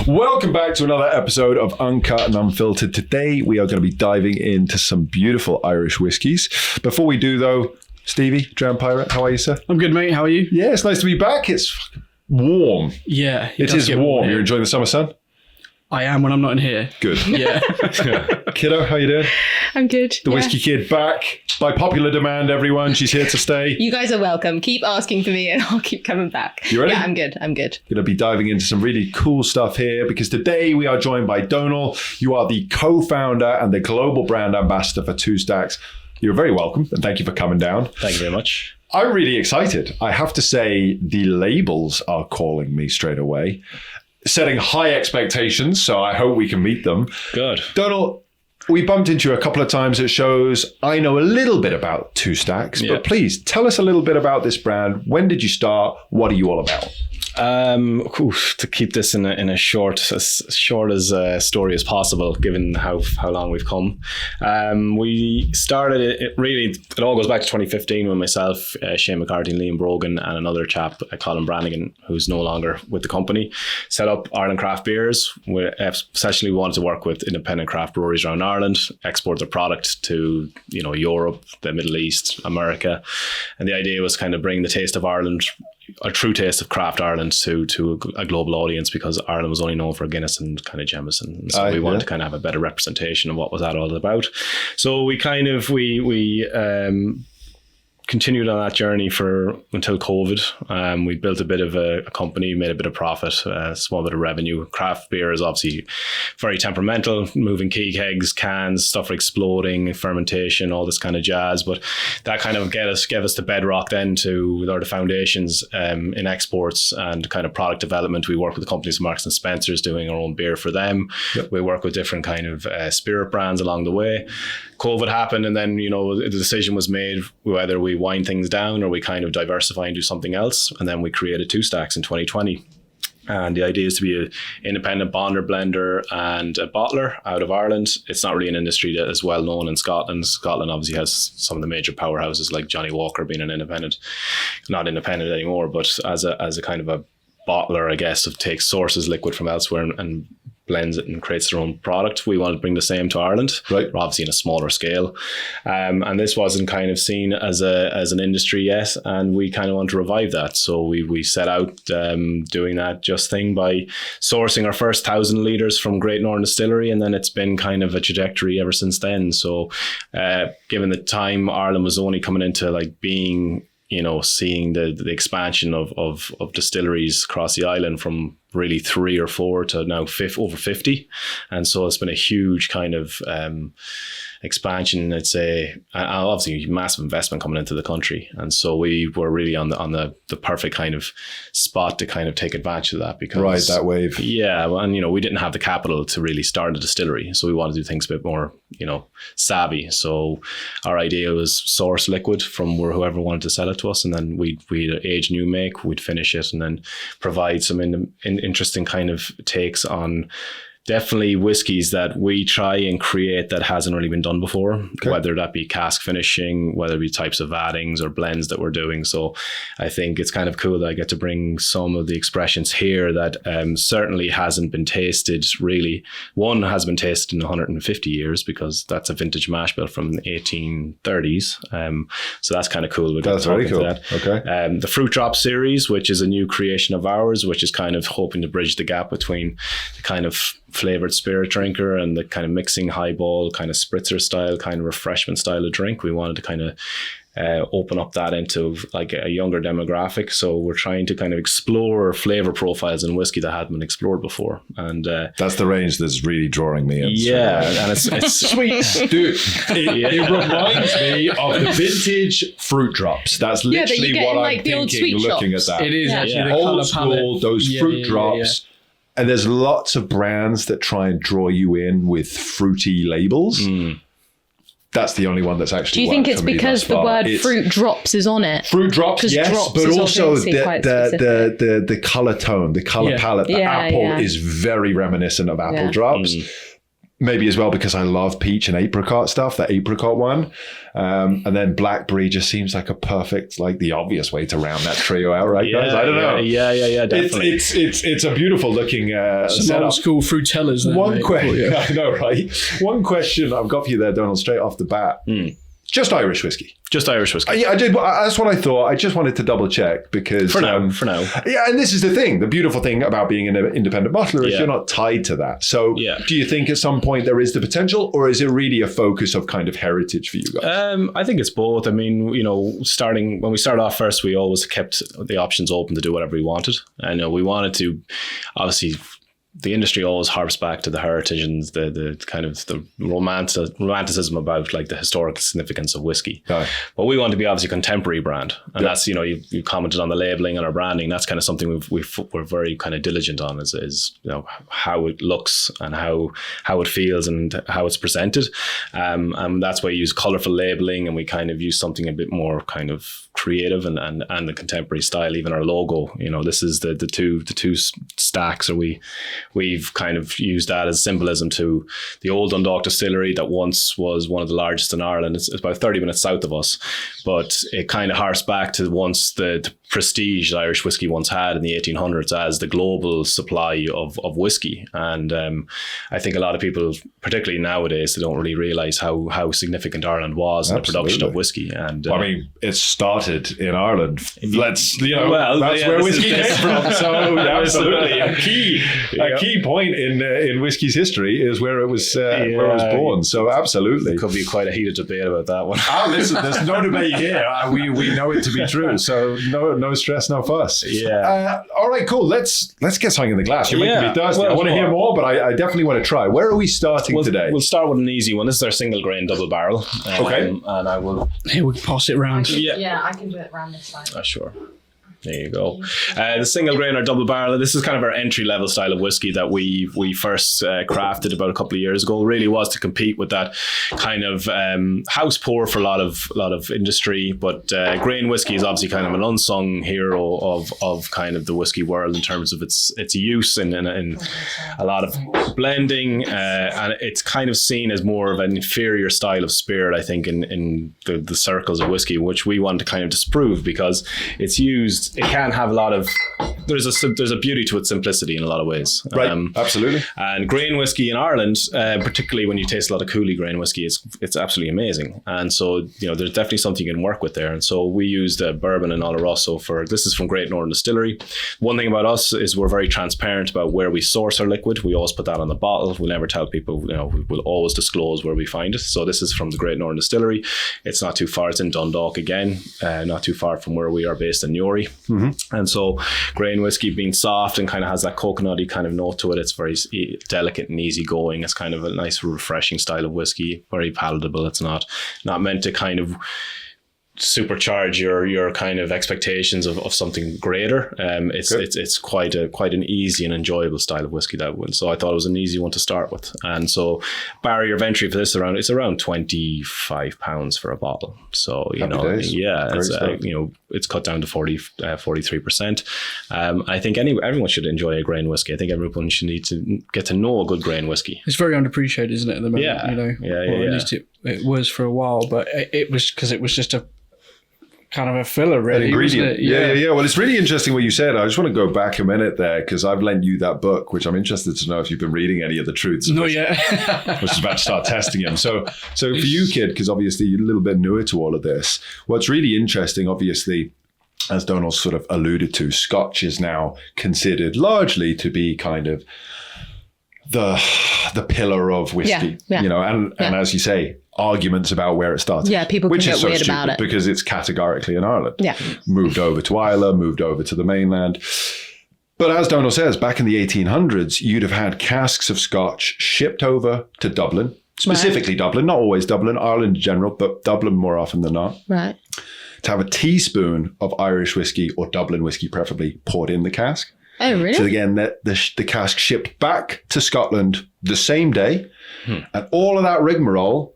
Welcome back to another episode of Uncut and Unfiltered. Today we are going to be diving into some beautiful Irish whiskies. Before we do though, Stevie, Dram Pirate, how are you, sir? I'm good, mate. How are you? Yeah, it's nice to be back. It's warm. Yeah. It is warm. You're enjoying the summer sun? I am when I'm not in here. Good. Yeah. Kiddo, how you doing? I'm good. The Whiskey Kid back. By popular demand, everyone. She's here to stay. You guys are welcome. Keep asking for me and I'll keep coming back. You ready? Yeah, I'm good. Going to be diving into some really cool stuff here because today we are joined by Donal. You are the co-founder and the global brand ambassador for Two Stacks. You're very welcome and thank you for coming down. Thank you very much. I'm really excited. I have to say the labels are calling me straight away, setting high expectations, so I hope we can meet them. Good. Donal, we bumped into you a couple of times at shows. I know a little bit about Two Stacks, but please tell us a little bit about this brand. When did you start? What are you all about? To keep this in a short as story as possible, given how long we've come. We started it all goes back to 2015 when myself, Shane McCarthy, Liam Brogan, and another chap, Colin Brannigan, who's no longer with the company, set up Ireland Craft Beers. We essentially wanted to work with independent craft breweries around Ireland, export their product to Europe, the Middle East, America, and the idea was kind of bring the taste of Ireland, a true taste of craft Ireland to a global audience, because Ireland was only known for Guinness and kind of Jameson. So we wanted to kind of have a better representation of what was that all about. So we continued on that journey until COVID. We built a bit of a company, made a bit of profit, a small bit of revenue. Craft beer is obviously very temperamental, moving key kegs, cans, stuff exploding, fermentation, all this kind of jazz. But that kind of gave us the bedrock then the foundations in exports and kind of product development. We work with the companies Marks and Spencer's doing our own beer for them. Yep. We work with different kind of spirit brands along the way. COVID happened, and then the decision was made whether we wind things down or we kind of diversify and do something else. And then we created Two Stacks in 2020. And the idea is to be an independent bonder, blender and a bottler out of Ireland. It's not really an industry that is well known in Scotland. Scotland obviously has some of the major powerhouses like Johnny Walker being an independent, not independent anymore, but as a kind of a bottler, I guess, sources liquid from elsewhere and blends it and creates their own product. We wanted to bring the same to Ireland, right? Obviously in a smaller scale, and this wasn't kind of seen as an industry yet, and we kind of want to revive that. So we set out doing that just thing by sourcing our first 1,000 litres from Great Northern Distillery, and then it's been kind of a trajectory ever since then. So given the time Ireland was only coming into like being, seeing the expansion of distilleries across the island from really 3 or 4 to now over 50. And so it's been a huge kind of expansion, I'd say, obviously massive investment coming into the country. And so we were really on the perfect kind of spot to kind of take advantage of that, because ride that wave. Yeah. And, we didn't have the capital to really start a distillery. So we wanted to do things a bit more, savvy. So our idea was source liquid from whoever wanted to sell it to us. And then we'd age new make, we'd finish it, and then provide some interesting kind of takes on definitely whiskies that we try and create that hasn't really been done before, whether that be cask finishing, whether it be types of addings or blends that we're doing. So I think it's kind of cool that I get to bring some of the expressions here that certainly hasn't been tasted really. One has been tasted in 150 years because that's a vintage mash bill from the 1830s. So that's kind of cool. That's very cool. Okay. The Fruit Drop series, which is a new creation of ours, which is kind of hoping to bridge the gap between the kind of flavored spirit drinker and the kind of mixing highball kind of spritzer style kind of refreshment style of drink. We wanted to kind of open up that into like a younger demographic. So we're trying to kind of explore flavor profiles in whiskey that hadn't been explored before. And that's the range that's really drawing me in. Yeah. And it's sweet. Dude, it reminds me of the vintage Fruit Drops. That's literally what I'm thinking looking at that. It is actually the old school, those Fruit Drops. And there's lots of brands that try and draw you in with fruity labels. That's the only one that's actually. Do you think it's because the word fruit drops is on it? Fruit drops, yes, but also the color tone, the color palette. The apple is very reminiscent of apple drops. maybe as well because I love peach and apricot stuff, the apricot one. And then blackberry just seems like a perfect, like the obvious way to round that trio out, right, guys? I don't know. Yeah, definitely. It's a beautiful looking Some setup. old school fruitellas. One question, I know, right? One question I've got for you there, Donald, straight off the bat. Just Irish whiskey. Just Irish whiskey. I did. That's what I thought. I just wanted to double check because For now. Yeah, and this is the thing. The beautiful thing about being an independent bottler is you're not tied to that. So, do you think at some point there is the potential, or is it really a focus of kind of heritage for you guys? I think it's both. I mean, when we started off first, we always kept the options open to do whatever we wanted. I know we wanted to, obviously. The industry always harps back to the heritage and the kind of the romanticism about like the historical significance of whiskey. But we want to be obviously a contemporary brand, and that's you commented on the labeling and our branding. That's kind of something we're very kind of diligent on is how it looks and how it feels and how it's presented, and that's why we use colorful labeling, and we kind of use something a bit more kind of creative and the contemporary style. Even our logo, this is the two stacks, or we've kind of used that as symbolism to the old Dundalk distillery that once was one of the largest in Ireland. It's about 30 minutes south of us, but it kind of harks back to once the prestige that Irish whiskey once had in the 1800s as the global supply of whiskey. And I think a lot of people, particularly nowadays, they don't really realise how significant Ireland was in the production of whiskey. And I mean, it started in Ireland. That's where whiskey came from. So absolutely, a key point in whiskey's history is where it was born. So absolutely, it could be quite a heated debate about that one. Listen, there's no debate here. We know it to be true. So no stress, no fuss. All right, cool. Let's get something in the glass. You're making me thirsty. I want to hear more, but I definitely want to try. Where are we starting today? We'll start with an easy one. This is our single grain double barrel. Okay. And I will. Here, we can pass it around. Yeah, I can do it around this side. Sure. There you go. The single grain or double barrel. This is kind of our entry level style of whiskey that we first crafted about a couple of years ago. It really was to compete with that kind of house pour for a lot of industry. But grain whiskey is obviously kind of an unsung hero of kind of the whiskey world in terms of its use in a lot of blending, and it's kind of seen as more of an inferior style of spirit, I think, in the circles of whiskey, which we want to kind of disprove because it's used. It can have a lot of. There's a beauty to its simplicity in a lot of ways. Right, absolutely. And grain whiskey in Ireland, particularly when you taste a lot of Cooley grain whiskey, it's absolutely amazing. And so there's definitely something you can work with there. And so we used bourbon and Oloroso this is from Great Northern Distillery. One thing about us is we're very transparent about where we source our liquid. We always put that on the bottle. We'll never tell people. We'll always disclose where we find it. So this is from the Great Northern Distillery. It's not too far. It's in Dundalk again, not too far from where we are based in Newry. Mm-hmm. And so grain whiskey being soft and kind of has that coconutty kind of note to it. It's very delicate and easygoing. It's kind of a nice refreshing style of whiskey, very palatable. It's not meant to kind of supercharge your kind of expectations of something greater. It's quite an easy and enjoyable style of whiskey, that one. So I thought it was an easy one to start with. And so barrier of entry for this it's around £25 for a bottle. So it's cut down to 43%. I think everyone should enjoy a grain whiskey. I think everyone should need to get to know a good grain whiskey. It's very underappreciated, isn't it, at the moment? At least it was for a while, but it was because it was just a kind of a filler, really. An ingredient. Yeah. Well, it's really interesting what you said. I just want to go back a minute there because I've lent you that book, which I'm interested to know if you've been reading any of the truths. Not yet. I was about to start testing them. So for you, kid, because obviously you're a little bit newer to all of this, what's really interesting, obviously, as Donal sort of alluded to, Scotch is now considered largely to be kind of the pillar of whiskey, and as you say, arguments about where it started. Yeah, people can get weird about it because it's categorically in Ireland. Yeah, moved over to Ireland, moved over to the mainland. But as Donal says, back in the 1800s, you'd have had casks of Scotch shipped over to Dublin, specifically Dublin, not always Dublin, Ireland in general, but Dublin more often than not. Right. To have a teaspoon of Irish whiskey or Dublin whiskey, preferably, poured in the cask. Oh, really? So again, the cask shipped back to Scotland the same day, and all of that rigmarole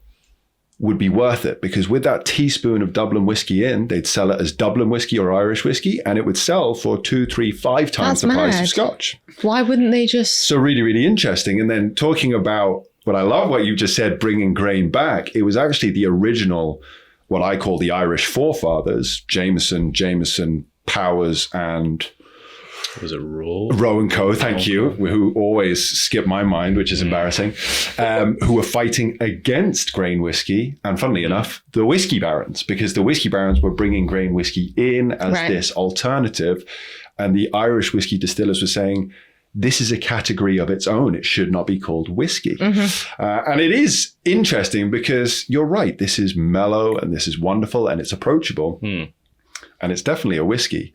would be worth it because with that teaspoon of Dublin whiskey in, they'd sell it as Dublin whiskey or Irish whiskey, and it would sell for 2, 3, 5 times the price of Scotch. Why wouldn't they just? So really, really interesting. And then talking about But I love what you just said, bringing grain back. It was actually the original, what I call the Irish forefathers, Jameson, Powers, and was it Roe? Roe and Co, thank you, who always skip my mind, which is embarrassing, who were fighting against grain whiskey. And funnily enough, the whiskey barons, because the whiskey barons were bringing grain whiskey in as this alternative. And the Irish whiskey distillers were saying, this is a category of its own. It should not be called whiskey. And it is interesting because you're right. This is mellow and this is wonderful and it's approachable. And it's definitely a whiskey.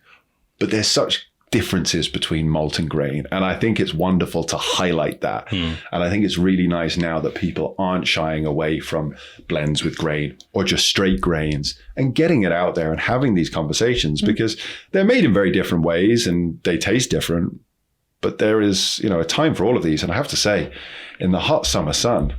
But there's such differences between malt and grain. And I think it's wonderful to highlight that. And I think it's really nice now that people aren't shying away from blends with grain or just straight grains and getting it out there and having these conversations because they're made in very different ways and they taste different. But there is, a time for all of these. And I have to say, in the hot summer sun,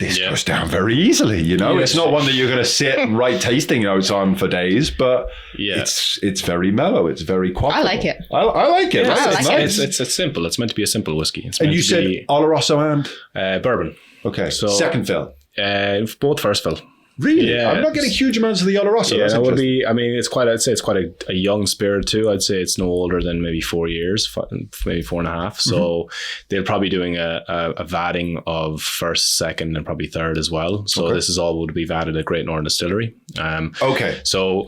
this goes down very easily, It's not one that you're going to sit and write tasting notes on for days, but it's very mellow. It's very quaffable. I like it. I like it. It's simple. It's meant to be a simple whiskey. And you said Oloroso and? Bourbon. Okay, so second fill. Both first fill. Really? Yeah, I'm not getting huge amounts of the Oloroso. Yeah, that would be. I mean, I'd say it's quite a young spirit too. I'd say it's no older than maybe 4 years, maybe 4.5. So they'll probably doing a vatting of first, second, and probably third as well. So this is all would be vatted at Great Northern Distillery. So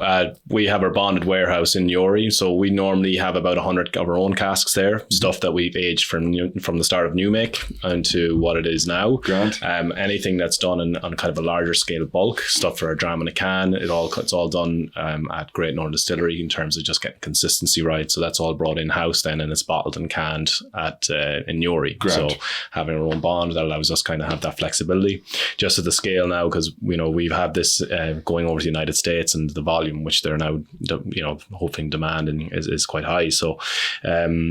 we have our bonded warehouse in Newry. So we normally have about 100 of our own casks there, stuff that we've aged from the start of new make into what it is now. Grand. Anything that's done on kind of a larger scale bulk. Stuff for a dram-in-a-can. It's all done at Great Northern Distillery in terms of just getting consistency right. So that's all brought in-house then and it's bottled and canned in Newry. Grand. So having our own bond, that allows us kind of have that flexibility. Just at the scale now, because we've had this going over to the United States and the volume which they're now hoping demanding is quite high. So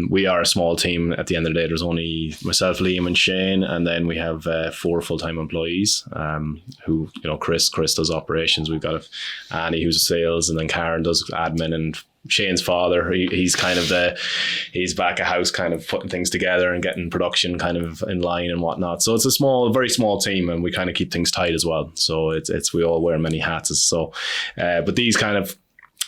we are a small team. At the end of the day, there's only myself, Liam and Shane, and then we have 4 full-time employees who, Chris does operations. We've got Annie who's sales, and then Karen does admin, and Shane's father, he's kind of he's back of house kind of putting things together and getting production kind of in line and whatnot. So it's a very small team, and we kind of keep things tight as well. So it's we all wear many hats. So but these kind of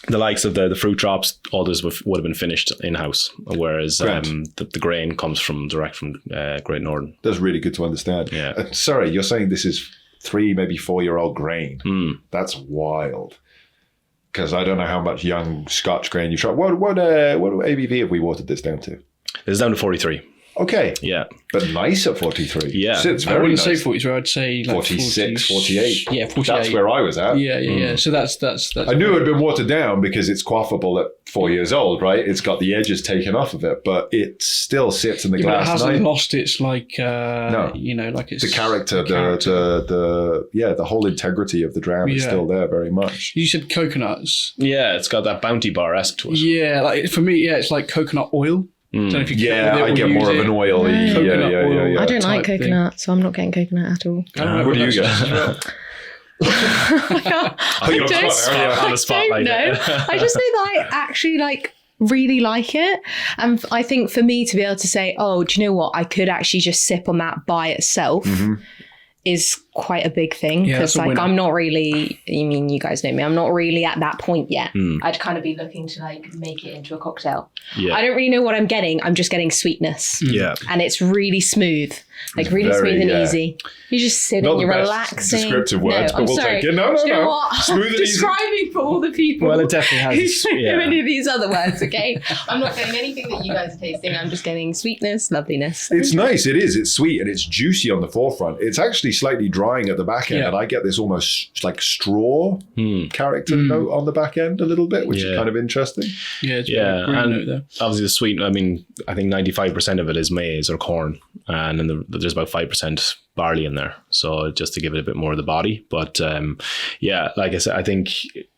the likes of the fruit drops, all this would have been finished in-house, whereas the grain comes direct from Great Northern. That's really good to understand. Yeah. Sorry, you're saying this is 3, maybe 4-year-old grain. That's wild. Because I don't know how much young Scotch grain you've tried. What ABV have we watered this down to? It's down to 43. Okay. Yeah. But nice at 43. Yeah. It's I wouldn't say 43, I'd say like 46, 48. Yeah, 48. That's where I was at. Yeah. So that's I knew it had been watered down because it's quaffable at 4 years old, right? It's got the edges taken off of it, but it still sits in the glass. But it hasn't lost its like it's the character, the whole integrity of the dram is still there very much. You said coconuts. Yeah, it's got that Bounty Bar-esque to it. Yeah, like for me, it's like coconut oil. I get more of an oily. I don't like coconut, so I'm not getting coconut at all. What do you get? I don't know. I just know that I actually really like it, and I think for me to be able to say, oh, do you know what, I could actually just sip on that by itself is quite a big thing, because I'm not really, you guys know me, I'm not really at that point yet. I'd kind of be looking to make it into a cocktail. I don't really know what I'm getting. I'm just getting sweetness. And it's really smooth, really smooth and easy. You're just sitting, you're relaxing. Descriptive words, but we'll take it. No. You know what? Smooth and easy. Describing for all the people. Well, it definitely has. Who know any of these other words, okay? I'm not getting anything that you guys are tasting. I'm just getting sweetness, loveliness. It's nice. It is. It's sweet and it's juicy on the forefront. It's actually slightly drying at the back end, and I get this almost like straw character note on the back end a little bit, which is kind of interesting. And obviously the sweet, I think 95% of it is maize or corn, and then there's about 5% barley in there, so just to give it a bit more of the body. But yeah, like I said, I think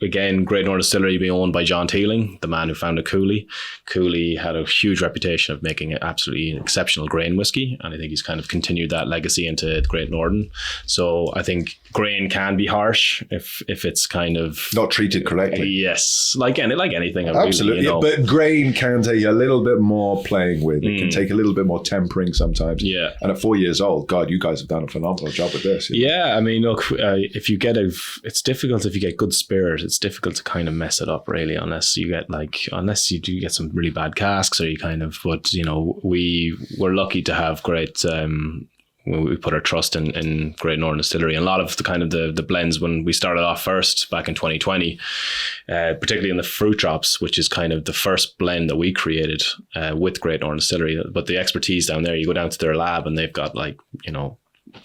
again, Great Northern Distillery being owned by John Teeling, the man who founded Cooley. Cooley had a huge reputation of making absolutely exceptional grain whiskey, and I think he's kind of continued that legacy into Great Northern. So I think grain can be harsh if it's kind of not treated correctly. Yes, like anything. Absolutely, really, but grain can take a little bit more playing with. It can take a little bit more tempering sometimes. Yeah, and at 4 years old, God, you guys have done a phenomenal job with this. Yeah, I mean, look, if you get it's difficult if you get good spirit. It's difficult to kind of mess it up, really, unless you do get some really bad casks, or you kind of. But we were lucky to have great. We put our trust in Great Northern Distillery, and a lot of the kind of the blends when we started off first back in 2020, particularly in the fruit drops, which is kind of the first blend that we created with Great Northern Distillery. But the expertise down there, you go down to their lab and they've got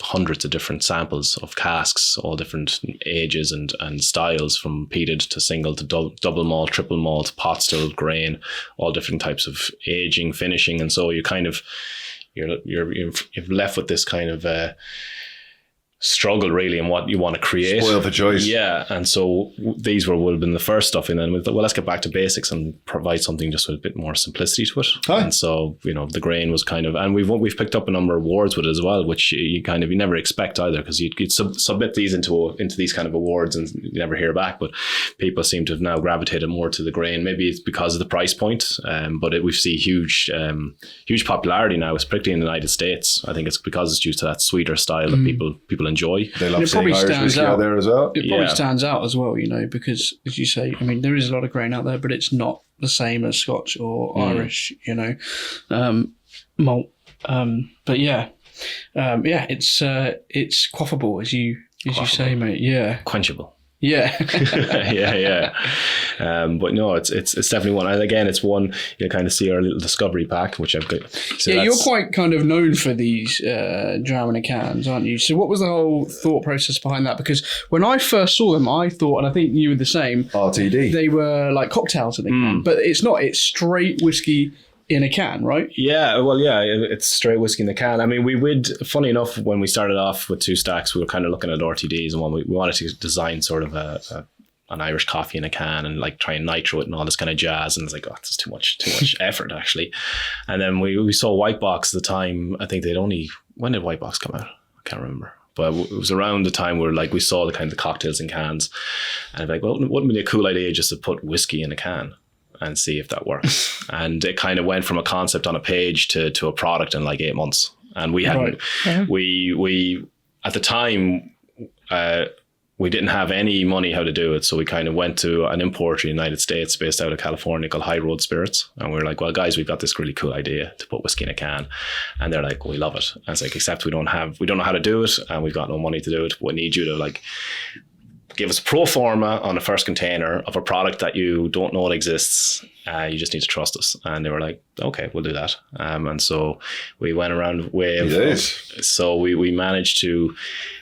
hundreds of different samples of casks, all different ages and styles, from peated to single to double malt, triple malt, pot still, grain, all different types of aging, finishing, and so you kind of. You're left with this kind of struggle really in what you want to create. Spoil the choice. Yeah, and so these would have been the first stuff, and then we thought, well, let's get back to basics and provide something just with a bit more simplicity to it. Hi. And so the grain was kind of, and we've picked up a number of awards with it as well, which you never expect either, because you'd submit these into these kind of awards and you never hear back. But people seem to have now gravitated more to the grain. Maybe it's because of the price point, but we see huge popularity now, particularly in the United States. I think it's because it's due to that sweeter style that people enjoy. They love seeing Irish whiskey out there as well. It probably stands out as well, because as you say, I mean, there is a lot of grain out there, but it's not the same as Scotch or Irish, malt. But it's quaffable, as you say, mate. Yeah, quenchable. Yeah. yeah. But no, it's definitely one. And again, it's one you kind of see our little discovery pack, which I've got. So you're quite kind of known for these dram-in-a-cans, aren't you? So what was the whole thought process behind that? Because when I first saw them, I thought, and I think you were the same, RTD. They were like cocktails in a can, but it's not. It's straight whiskey in a can, right? Yeah, well, yeah, it's straight whiskey in the can. I mean, funny enough, when we started off with 2 stacks, we were kind of looking at RTDs, and we wanted to design sort of an Irish coffee in a can and like try and nitro it and all this kind of jazz. And it's like, it's too much effort actually. And then we saw White Box at the time. I think when did White Box come out? I can't remember. But it was around the time where we saw the kind of cocktails in cans, and like, well, wouldn't it be a cool idea just to put whiskey in a can and see if that works? And it kind of went from a concept on a page to a product in like 8 months. And we hadn't, we at the time, we didn't have any money how to do it. So we kind of went to an importer in the United States based out of California called High Road Spirits. And we were like, well, guys, we've got this really cool idea to put whiskey in a can. And they're like, we love it. And it's like, except we don't know how to do it, and we've got no money to do it. We need you to give us a pro forma on the first container of a product that you don't know it exists. You just need to trust us. And they were like, okay, we'll do that. And so we went around so we managed to,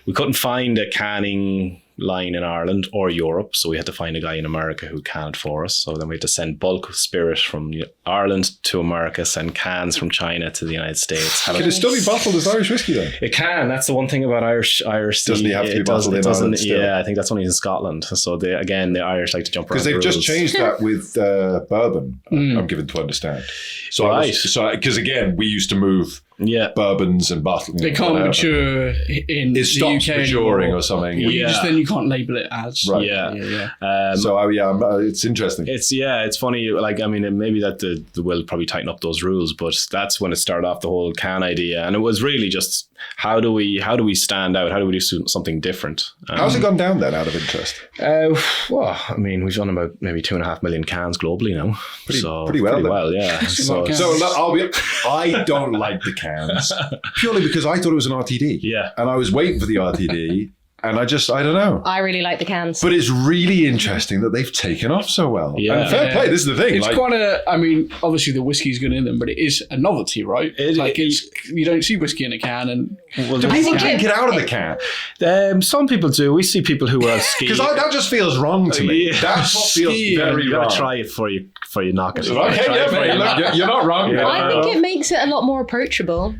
we couldn't find a canning line in Ireland or Europe, so we had to find a guy in America who canned for us. So then we had to send bulk spirit from Ireland to America, send cans from China to the United States. Can it still be bottled as Irish whiskey then? It can. That's the one thing about Irish. Doesn't have to be bottled in Ireland still? Yeah, I think that's only in Scotland. So the Irish like to jump around because they've just changed that with bourbon. I'm given to understand. So right. Because again, we used to move bourbons and bottles. They can't mature in the stops UK maturing anymore. Or something. Then you can't label it as. Right. Yeah. It's interesting. It's funny. Like, I mean, maybe that the will probably tighten up those rules, but that's when it started off, the whole can idea, and it was really just how do we stand out? How do we do something different? How's it gone down then, out of interest? Well, I mean, we've done about maybe 2.5 million cans globally now. Pretty well, yeah. I don't like the cans purely because I thought it was an RTD. Yeah. And I was waiting for the RTD. And I don't know. I really like the cans. But it's really interesting that they've taken off so well. Yeah. And fair play, this is the thing. It's quite I mean, obviously the whiskey's good in them, but it is a novelty, right? You don't see whiskey in a can. And do people drink it out of the can? Some people do. We see people who are ski. Because that just feels wrong to me. That's what feels very wrong. You gotta try it before you knock it. Okay, you're not wrong. I think it makes it a lot more approachable.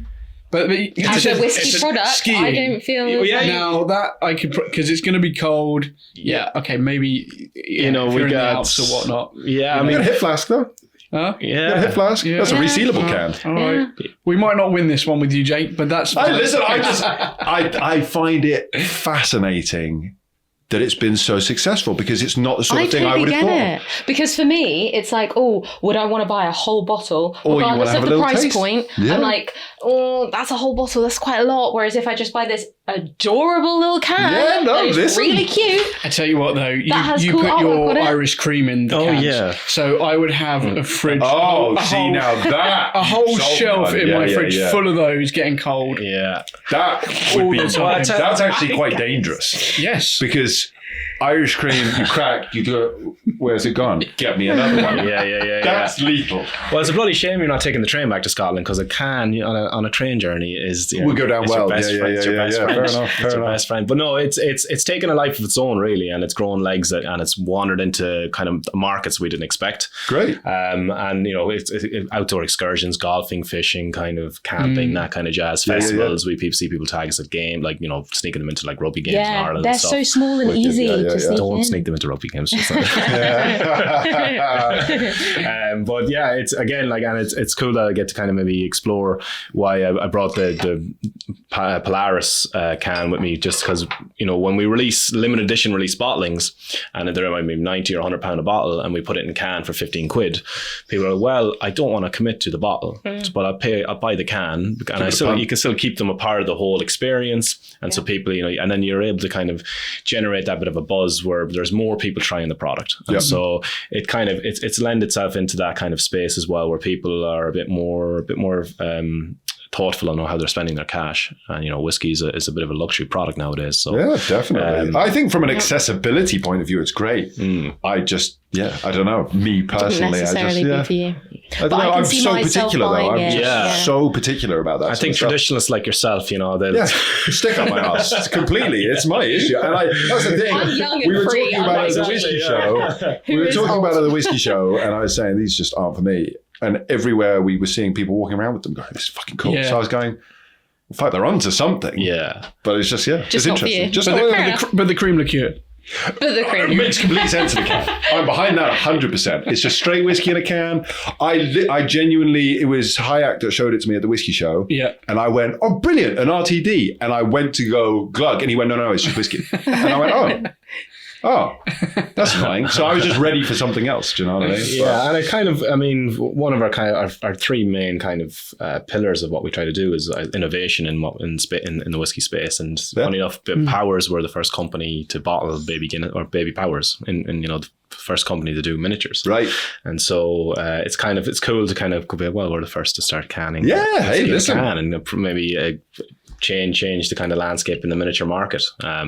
But as a whiskey product, skiing. I don't feel. Now that I could, because it's going to be cold. Yeah. Okay. Maybe You know, if we you're in the got Alps or whatnot. Yeah, I You mean, got a hip flask though. Huh? You got a hip flask. Yeah. That's a resealable can. All right. We might not win this one with you, Jake, but that's fine. Listen, I find it fascinating that it's been so successful because it's not the sort of thing I would have thought. It. Because for me, it's like, oh, would I want to buy a whole bottle? Or you regardless wanna have of a the little price taste. point. Yeah. I'm like, oh, that's a whole bottle. That's quite a lot. Whereas if I just buy this adorable little can, Yeah, no, that is listen. really cute. I tell you what, though, you has put cool artwork your on it. Irish cream in the Oh, cans. yeah. So I would have a fridge. Oh, a see whole, now that a whole shelf in my fridge yeah. full of those getting cold. yeah. That would be. All the time. That's actually quite dangerous Yes. because Irish cream, you crack, you go, where's it gone? Get me another one. Yeah. That's lethal. Well, it's a bloody shame you're not taking the train back to Scotland because a can on a train journey is We'll go down it's your well. best Yeah. friend. It's your best friend. Fair enough. It's your best friend. But no, it's taken a life of its own really, and it's grown legs and it's wandered into kind of markets we didn't expect. Great. And you know, it's outdoor excursions, golfing, fishing, kind of camping, that kind of jazz. Yeah, Festivals. We see people tag us at game, like you know, sneaking them into like rugby games in Yeah, Ireland. they're and stuff. so small and easy to sneak Don't in. sneak them into rugby games. Just like but yeah, it's again like, and it's cool that I get to kind of maybe explore why I brought the Polaris can with me, just because you know when we release limited edition release bottlings, and they're like maybe 90 or £100 a bottle, and we put it in a can for 15 quid, people are like, well, I don't want to commit to the bottle, but I'll buy the can, and you can still keep them a part of the whole experience, and so people, you know, and then you're able to kind of generate that bit of a buzz where there's more people trying the product. And so it kind of it's lend itself into that kind of space as well, where people are a bit more thoughtful on how they're spending their cash. And you know, whiskey is a bit of a luxury product nowadays. So yeah, definitely. I think from an accessibility point of view, it's great. I just, I don't know. Me personally, Doesn't necessarily be for you. I don't know. I can I'm see so myself particular though. I'm buying it. just so particular about that. I think traditionalists like yourself, you know, they'll stick up my ass completely. It's my issue, and that's the thing. I'm young and we were free, talking about it at the unlike whiskey you. show. We were is talking old? about it at the whiskey show, and I was saying these just aren't for me. And everywhere we were seeing people walking around with them, going, "This is fucking cool." Yeah. So I was going, "In fact, they're onto something." Yeah. But it's just Just it's not for interesting. you. Just But the cream liqueur. But the cream. It makes complete sense in a can. I'm behind that 100%. It's just straight whiskey in a can. I genuinely, it was Hayek that showed it to me at the whiskey show. Yeah. And I went, oh, brilliant, an RTD. And I went to go glug. And he went, no, it's just whiskey. And I went, oh, that's annoying. So I was just ready for something else. Do you know what I mean? Yeah, and one of our three main kind of pillars of what we try to do is innovation in the whiskey space. And funny enough, Powers were the first company to bottle baby Guinness or baby Powers, and you know, the first company to do miniatures. Right. And so it's cool to kind of go, well, we're the first to start canning. Yeah, hey, listen. And maybe change the kind of landscape in the miniature market.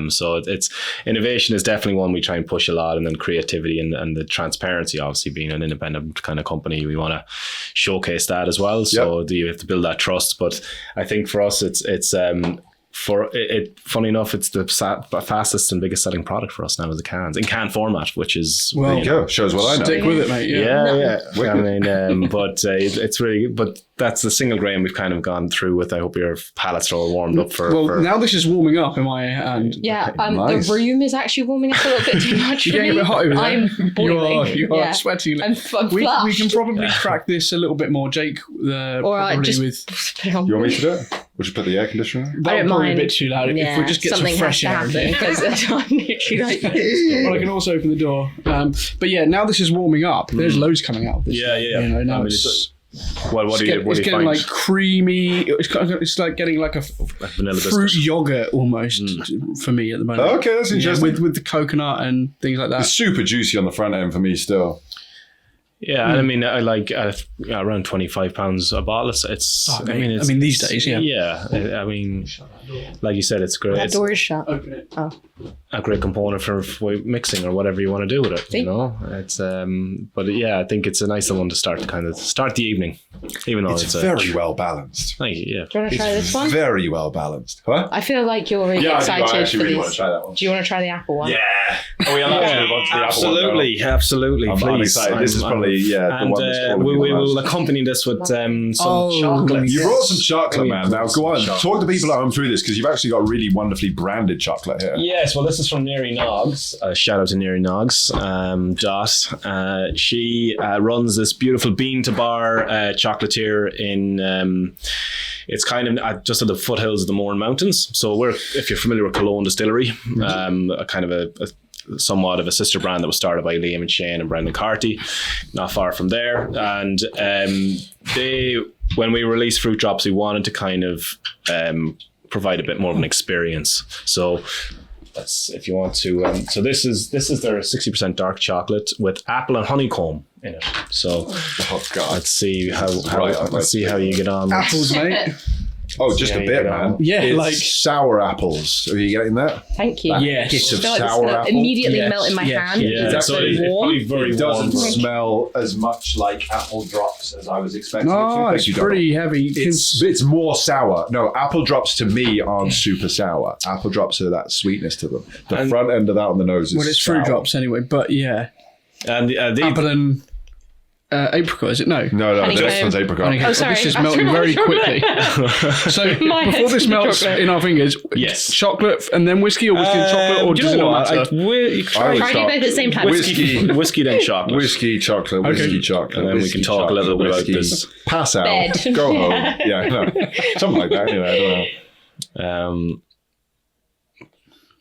So it's innovation is definitely one we try and push a lot, and then creativity and the transparency, obviously being an independent kind of company, we want to showcase that as well. So you have to build that trust. But I think for us, funny enough, it's the fastest and biggest selling product for us now is the cans in can format, which is There you go. Shows what I know. Stick with it, mate. Yeah. I mean, but it's really, but that's the single grain we've kind of gone through with. I hope your palates are all warmed up for. Well, now this is warming up in my hand. Yeah, Nice. the room is actually warming up a little bit too much for You're getting me. a bit hot over there. I'm boiling. You are sweating. I'm We flushed. can probably crack this a little bit more, Jake. Or I probably just with. put it on. You want me to do it? We'll just put the air conditioner on? I That'll don't probably mind. be a bit too loud. If we just get some something fresh air has in to there. happen because I'm literally like. Well, I can also open the door. But yeah, now this is warming up. There's loads coming out. Yeah. You know, now I mean, it's what do you getting find? like creamy. It's like getting like a Like vanilla fruit biscuit. yogurt almost for me at the moment. Okay, that's interesting. with the coconut and things like that. It's super juicy on the front end for me still. Yeah, and I mean, I like around £25 a bottle. It's I mean, these days, yeah. Yeah, I mean, like you said, it's great. That It's door is shut. Open it. a great component for mixing or whatever you want to do with it. See? You know, it's but yeah, I think it's a nice one to start the evening, even though It's very well balanced. Thank you. Yeah. Do you want to try this one? Very well balanced. Huh? I feel like you're really excited I actually for really these. want to try that one. Do you want to try the apple one? Yeah. Oh, we allowed to move on to the apple one, Absolutely. I'm Please. excited. This is probably Charlie, yeah, the And one that's calling we me will last. accompany this with some chocolate. You brought some chocolate, We man. Now brought go on, some talk to people at home through this, because you've actually got really wonderfully branded chocolate here. Yes, well, this is from Neri Noggs. Shout out to Neri Noggs. Dot. She runs this beautiful bean to bar chocolatier in. It's kind of just at the foothills of the Mourne Mountains. So if you're familiar with Cologne Distillery, a kind of a somewhat of a sister brand that was started by Liam and Shane and Brendan Carty, not far from there. And when we released Fruit Drops, we wanted to kind of provide a bit more of an experience. So that's, if you want to, so this is their 60% dark chocolate with apple and honeycomb in it. So let's see how you get on. Apples, mate. Oh, just a bit, man. Yeah, it's like sour apples. Are you getting that? Thank you. Yes. Hit of I feel like it's sour gonna apple. immediately Yes, melt in my yes, hand. Yeah, It's so so it's warm. probably very It doesn't warm. smell as much like apple drops as I was expecting. no, it to. it's Thank you, pretty heavy. It's more sour. No, apple drops to me aren't super sour. Apple drops are that sweetness to them. The front end of that on the nose is well, it's sour. fruit drops anyway, but yeah, And apple and apricot, is it? No. No, this Honeycomb. one's apricot. Honeycomb. Oh, sorry. This is I melting threw my very chocolate. quickly. So My before head's this in melts chocolate. in our fingers, Yes. chocolate and then whiskey, or whiskey and chocolate, or do does you it know not what? matter? You Try try to do both at the same time. whiskey then chocolate. Whiskey, chocolate, whiskey, chocolate. And then we whiskey, can talk a little bit about whiskey. this. Pass out. Bed. Go home. Yeah, no. Something like that. Anyway, I don't know.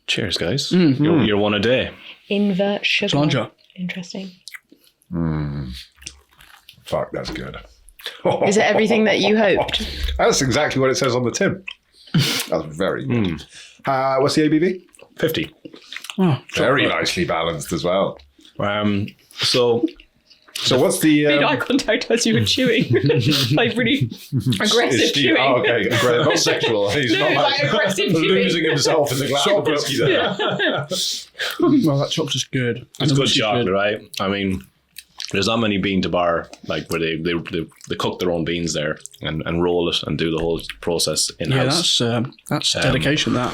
Cheers, guys. You're one a day. Invert sugar. Slanger. Interesting. Fuck, that's good. Is it everything that you hoped? That's exactly what it says on the tin. That's very good. What's the ABV? 50. Oh, Very nicely balanced as well. So So what's the... Made eye contact as you were chewing. Like really aggressive is Steve- chewing. Oh, okay. Not sexual. He's No, not it's like aggressive chewing. losing himself in the glass of whiskey there. well, that chocolate's good. it's And the good whiskey's chocolate, right? I mean, there's not many bean to bar like where they cook their own beans there and roll it and do the whole process in Yeah, house. that's dedication. That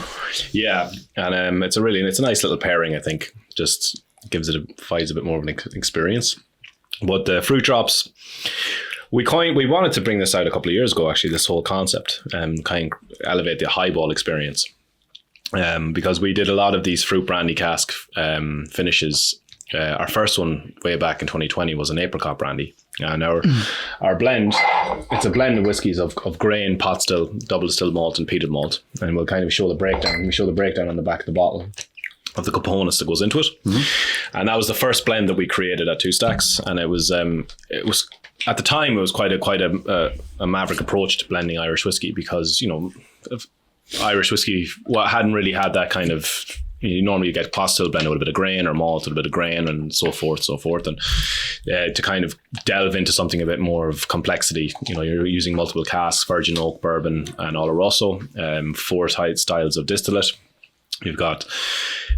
Yeah, and it's a nice little pairing. I think just provides a bit more of an experience. But the Fruit Drops, we wanted to bring this out a couple of years ago. Actually, this whole concept kind of elevate the highball experience, because we did a lot of these fruit brandy cask finishes. Our first one way back in 2020 was an apricot brandy. And our blend, it's a blend of whiskies of grain, pot still, double distilled malt and peated malt. And we'll kind of show the breakdown. We show the breakdown on the back of the bottle of the components that goes into it. And that was the first blend that we created at Two Stacks. And it was at the time, it was quite a maverick approach to blending Irish whiskey, because, you know, Irish whiskey hadn't really had that kind of... You normally get pot still blend with a bit of grain or malt with a bit of grain and so forth. And to kind of delve into something a bit more of complexity, you know, you're using multiple casks, virgin oak, bourbon and Oloroso, 4 styles of distillate. You've got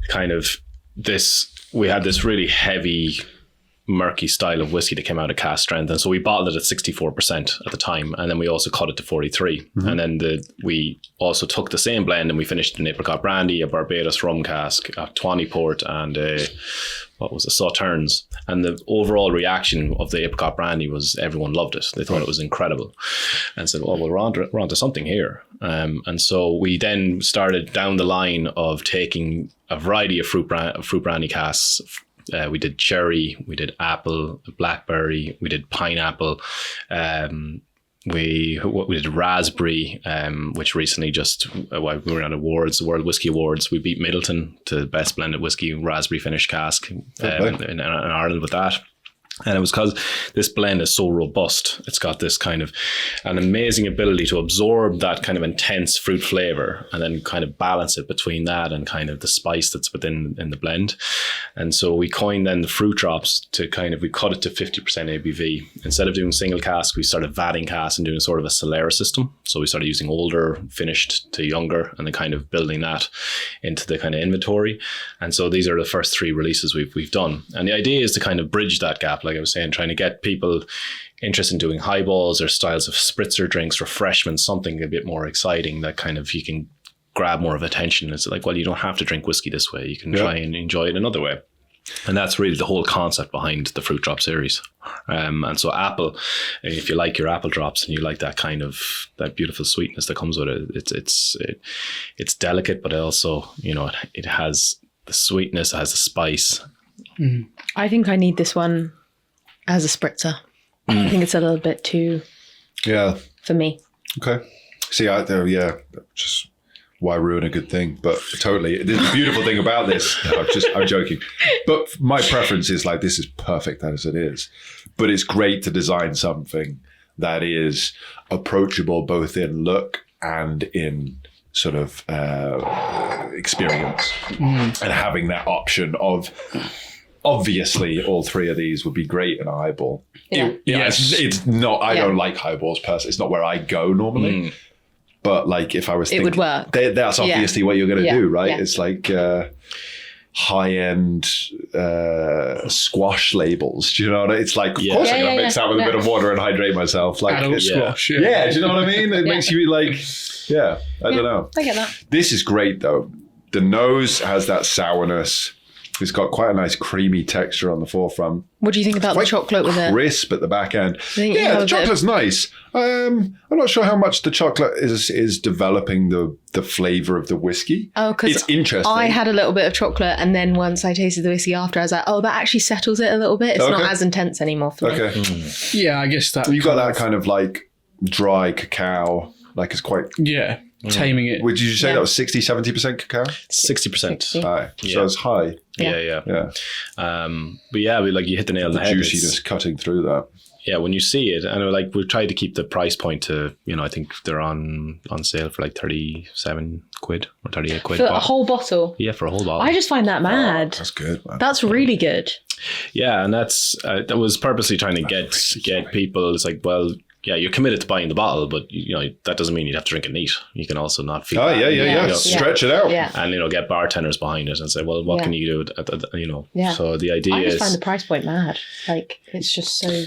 kind of we had this really heavy, murky style of whiskey that came out of cask strength, and so we bottled it at 64% at the time, and then we also cut it to 43, and then we also took the same blend and we finished an apricot brandy, a Barbados rum cask, a Tawny port, and a Sauternes. And the overall reaction of the apricot brandy was everyone loved it. They thought it was incredible, and said, "Well, we're onto something here." And so we then started down the line of taking a variety of fruit brandy casks. We did cherry, we did apple, blackberry, we did pineapple, we did raspberry, which recently we were at awards, the World Whiskey Awards. We beat Middleton to best blended whiskey raspberry finish cask in Ireland with that. And it was because this blend is so robust. It's got this kind of an amazing ability to absorb that kind of intense fruit flavor and then kind of balance it between that and kind of the spice that's within in the blend. And so we coined then the Fruit Drops to we cut it to 50% ABV. Instead of doing single cask, we started vatting cask and doing sort of a Solera system. So we started using older finished to younger and then kind of building that into the kind of inventory. And so these are the first 3 releases we've done. And the idea is to kind of bridge that gap, like I was saying, trying to get people interested in doing highballs or styles of spritzer drinks, refreshments, something a bit more exciting that kind of you can grab more of attention. It's like, well, you don't have to drink whiskey this way. You can try and enjoy it another way. And that's really the whole concept behind the fruit drop series. And so apple, if you like your apple drops and you like that kind of, that beautiful sweetness that comes with it, it's delicate, but also, it has the sweetness, it has the spice. I think I need this one as a spritzer. I think it's a little bit too for me. Okay. See, just why ruin a good thing? But totally, the beautiful thing about this, I'm joking. But my preference is like, this is perfect as it is. But it's great to design something that is approachable both in look and in sort of experience. And having that option of, obviously, all three of these would be great in a highball. It's not, I don't like highballs personally. It's not where I go normally. But like, if I was thinking, it would work. That's obviously what you're going to do, right? Yeah. It's like high-end squash labels. Do you know what I mean? It's like, of course I'm going to mix that with a bit of water and hydrate myself. Like Adult squash. do you know what I mean? It makes you be like, I don't know. I get that. This is great though. The nose has that sourness. It's got quite a nice creamy texture on the forefront. What do you think about the chocolate with it? Crisp at the back end. Yeah, the chocolate's nice. I'm not sure how much the chocolate is developing the flavour of the whiskey. Oh, because it's interesting. I had a little bit of chocolate, and then once I tasted the whiskey after, I was like, oh, that actually settles it a little bit. It's not as intense anymore for me. Okay. Yeah, I guess that. You've got that kind of like dry cacao. Like it's quite... Yeah, taming it. Would you say that was 60, 70% cacao? 60%. High. So it's high. Yeah. But you hit the nail on the head. Juiciness cutting through that. Yeah, when you see it, and we've tried to keep the price point to, I think they're on sale for like 37 quid or 38 quid. For a whole bottle? Yeah, for a whole bottle. I just find that mad. That's good, man. That's really good. Yeah, and that was purposely trying to get people. It's like, well, yeah, you're committed to buying the bottle, but that doesn't mean you'd have to drink it neat. You can also not feel. Oh yeah. Stretch it out, and get bartenders behind it and say, well, what can you do? Yeah. So the idea I just is, find the price point mad. Like, it's just so.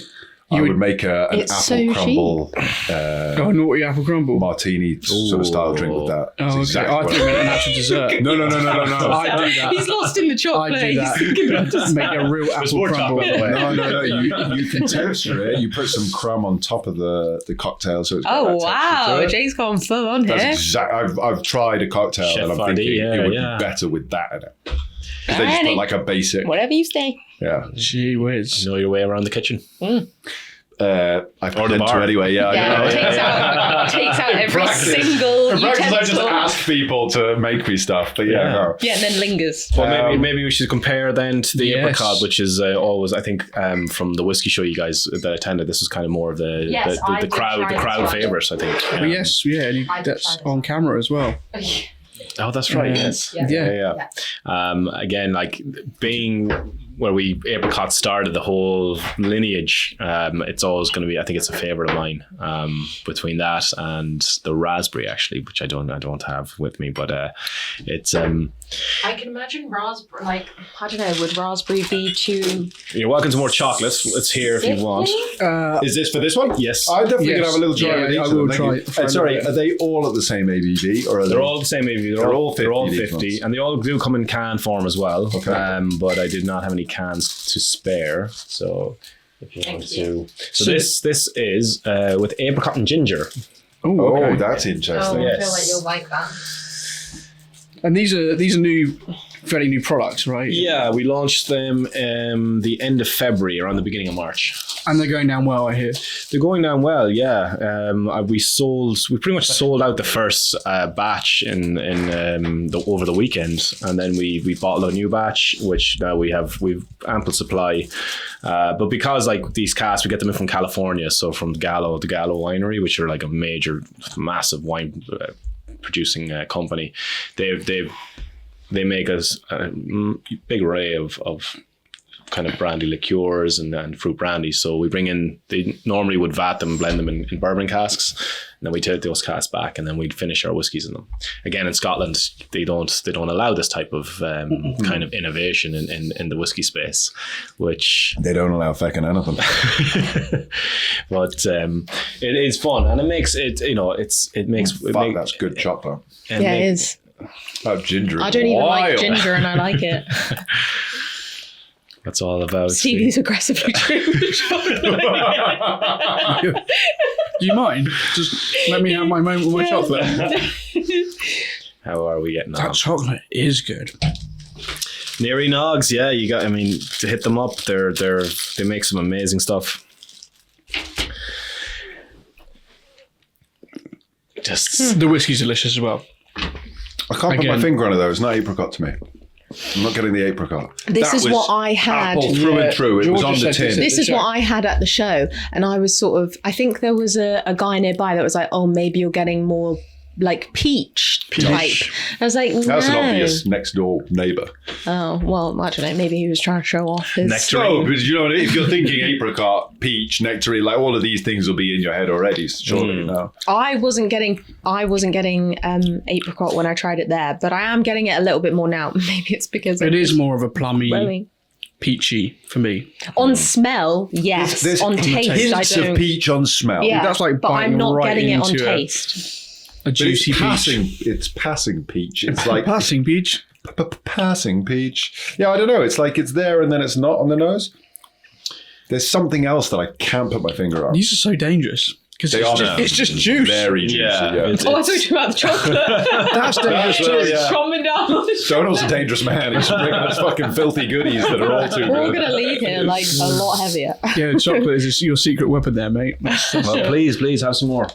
I would make an apple so crumble, naughty apple crumble martini sort of style drink with that. Oh, exactly I thought you meant an actual dessert. No. I do that. He's lost in the chocolate. I do that. Make a real apple crumble. No. You can texture it. You put some crumb on top of the cocktail, so it's got that texture to it. Jay's gone full on here. That's I've tried a cocktail Chef and I'm Vardy, thinking it would be better with that in it. Because they just put like a basic. Whatever you say. Yeah. Gee whiz. You know your way around the kitchen. I pretend to anyway. Yeah, Yeah, takes out every single In practice, I just utensil. ask people to make me stuff, but no. Yeah, and then lingers. Well, maybe we should compare then to the Yes. apricot, which is always, I think, from the whiskey show you guys that attended, this is kind of more of the crowd favourite, I think. But yes, that's on camera as well. Oh, that's right. Yes. Yeah. Again, like being where apricot started the whole lineage, it's always going to be, I think it's a favourite of mine, between that and the raspberry, actually, which I don't have with me, but it's I can imagine raspberry, like, I don't know, would raspberry be too... You're welcome to more chocolate. It's here if you want. Is this for this one? Yes. I definitely could have a little try. Yeah, I will try. Sorry, are they all at the same ABV? Or are They're all the same ABV. They're all 50. They're all these 50, ones. and they all do come in can form as well. Okay. But I did not have any cans to spare, so if you want to. So this is with apricot and ginger. Okay. That's interesting. Yes. I feel like you'll like that. And these are new, fairly new products, right? Yeah, we launched them the end of February, around the beginning of March. And they're going down well, I hear. They're going down well, yeah. We pretty much sold out the first batch in over the weekend, and then we bottled a new batch, which now we've ample supply. But because like these casks, we get them in from California, so from the Gallo Winery, which are like a major, massive wine producing company, they make us a big array of kind of brandy liqueurs and fruit brandy. So we bring in, they normally would vat them, blend them in bourbon casks, and then we take those casks back, and then we'd finish our whiskies in them. Again, in Scotland, they don't allow this type of kind of innovation in the whiskey space, which They don't allow feckin' anything. but it is fun, and it makes it, Fuck, that's good chocolate. Yeah, it is. That ginger is I don't even like wild. ginger, and I like it. That's all about. Stevie's aggressively drinking the chocolate. Do you mind? Just let me have my moment with my chocolate. How are we getting That on? chocolate is good. Neary Nogs, yeah, you got. I mean, to hit them up, they make some amazing stuff. Just The whiskey's delicious as well. I can't put my Again. finger on it though. It's not apricot to me. I'm not getting the apricot. This That is was what I had. apple through and through. It was Georgia on the said this tin. This is what I had at the show, and I was sort of. I think there was a guy nearby that was like, "Oh, maybe you're getting more like peach type." I was like, "No." That's an obvious next door neighbour. Oh well, I don't know. Maybe he was trying to show off his. No, but you know what I mean? If you're thinking apricot, peach, nectarine, like all of these things will be in your head already. Surely, no. I wasn't getting apricot when I tried it there, but I am getting it a little bit more now. Maybe it's because It is more of a plummy, growing. peachy for me. On smell, yes. There's on taste, I hints don't. of peach on smell. Yeah, That's like but I'm biting not right getting it on into a- taste. A But juicy it's passing. peach. It's passing peach. It's like Passing peach. passing peach. Yeah, I don't know. It's like it's there and then it's not on the nose. There's something else that I can't put my finger on. These are so dangerous because They are it's just juice. Very juicy. Yeah, Yeah. it's- Oh, I thought you about the chocolate. That's dangerous well, too. yeah. Coming down. on the Donald's a dangerous man. He's bringing us fucking filthy goodies that are all too We're all good. gonna leave here like a lot heavier. Yeah, chocolate is your secret weapon there, mate. well, please have some more.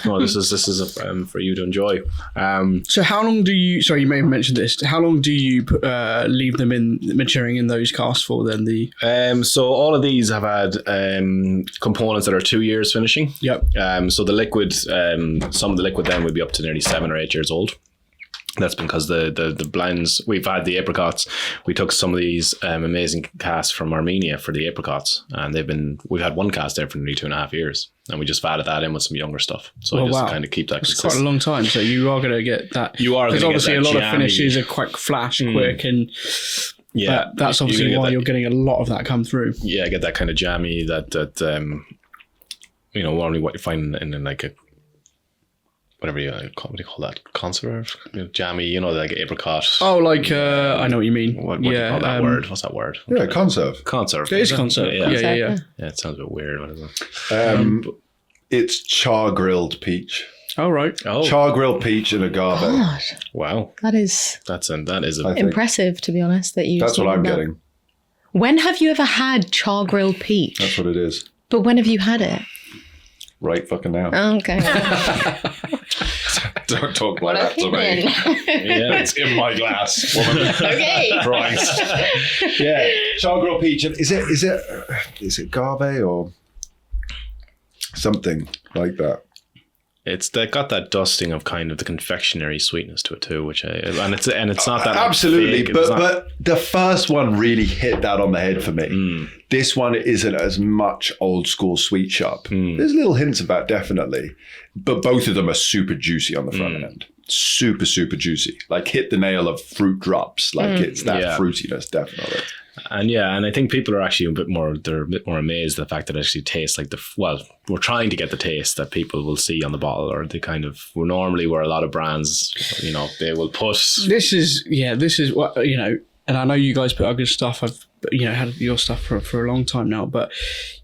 No, this is for you to enjoy. So how long do you? Sorry, you may have mentioned this. How long do you leave them in maturing in those casks for? Then So all of these have had components that are 2 years finishing. Yep. So the liquid, some of the liquid then would be up to nearly 7 or 8 years old. That's because the blends, we've had the apricots. We took some of these amazing casks from Armenia for the apricots, and we've had one cast there for nearly 2.5 years, and we just added that in with some younger stuff. So Oh, I just wow. kind of keep that It's quite a consistent. long time, so you are going to get that. You are because gonna get obviously that a lot of jammy- finishes are quite flash, quick, and Yeah, that's you're obviously gonna get why that- you're getting a lot of that come through. Yeah, get that kind of jammy that normally what you find in like a whatever what do you call that, conserve, jammy, like apricot. Oh, like I know what you mean. What do you call that word? What's that word? Yeah, conserve. Conserve. It is concept. Yeah. Yeah. Yeah, it sounds a bit weird. What is it? It's char grilled peach. All right. Oh, Char grilled peach and agave. God, wow. that is That is a I think impressive, to be honest. That you. that's what I'm getting. When have you ever had char grilled peach? That's what it is. But when have you had it? Right fucking now. Okay. Don't talk like that to me. yeah. It's in my glass, woman. Okay. Christ. Yeah, char grilled peach. And is it agave or something like that? It's got that dusting of kind of the confectionery sweetness to it too, and it's not that Absolutely, big, it's not- but the first one really hit that on the head for me. This one isn't as much old school sweet shop. There's little hints of that, definitely, but both of them are super juicy on the front end. Super, super juicy. Like hit the nail of fruit drops. Like it's that fruitiness, definitely. And I think people are actually a bit more amazed at the fact that it actually tastes like we're trying to get the taste that people will see on the bottle, or the kind of normally where a lot of brands, they will put. This is what, and I know you guys put out good stuff. I've, had your stuff for a long time now, but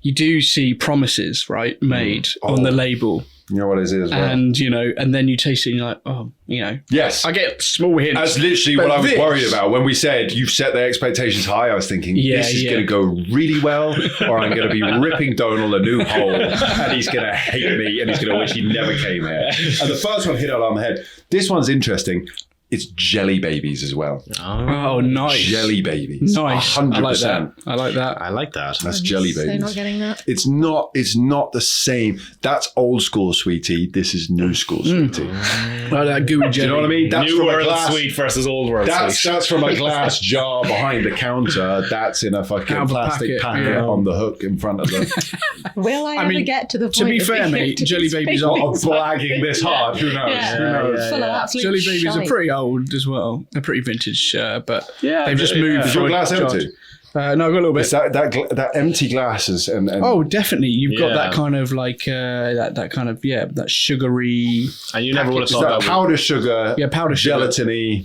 you do see promises, right, made on the label. You know what it is as well. And, and then you taste it and you're like, oh, Yes. I get small hints. That's literally But what I was this- worried about. When we said you've set their expectations high, I was thinking this is going to go really well, or I'm going to be ripping Donal a new hole and he's going to hate me and he's going to wish he never came here. And the first one hit it on the head. This one's interesting. It's jelly babies as well. Oh, nice. Jelly babies. Nice. 100%. I like that. I like that. That's jelly So babies. not getting that. It's not the same. That's old school sweetie. This is new school sweetie. I like that gooey jelly. Do you know what I mean? That's New from a world glass. sweet versus old world That's sweet. from a glass jar behind the counter. That's in a fucking Out of a plastic packet, packet yeah. on the hook in front of them. Will I ever mean, get to the point? To be of fair, being mate, able to jelly taste babies babies? are Blagging this hard. Who knows? Yeah. Who knows? Full of absolute jelly babies shite. are pretty old as well. They're pretty vintage, but Yeah, they've just yeah. moved. Is your from glass a jar- empty? No, I've got a little bit. It's that empty glasses and Oh, definitely. You've got Yeah. that kind of like that kind of that sugary. And you never would have it's thought that that powder sugar, Powder sugar. gelatiny,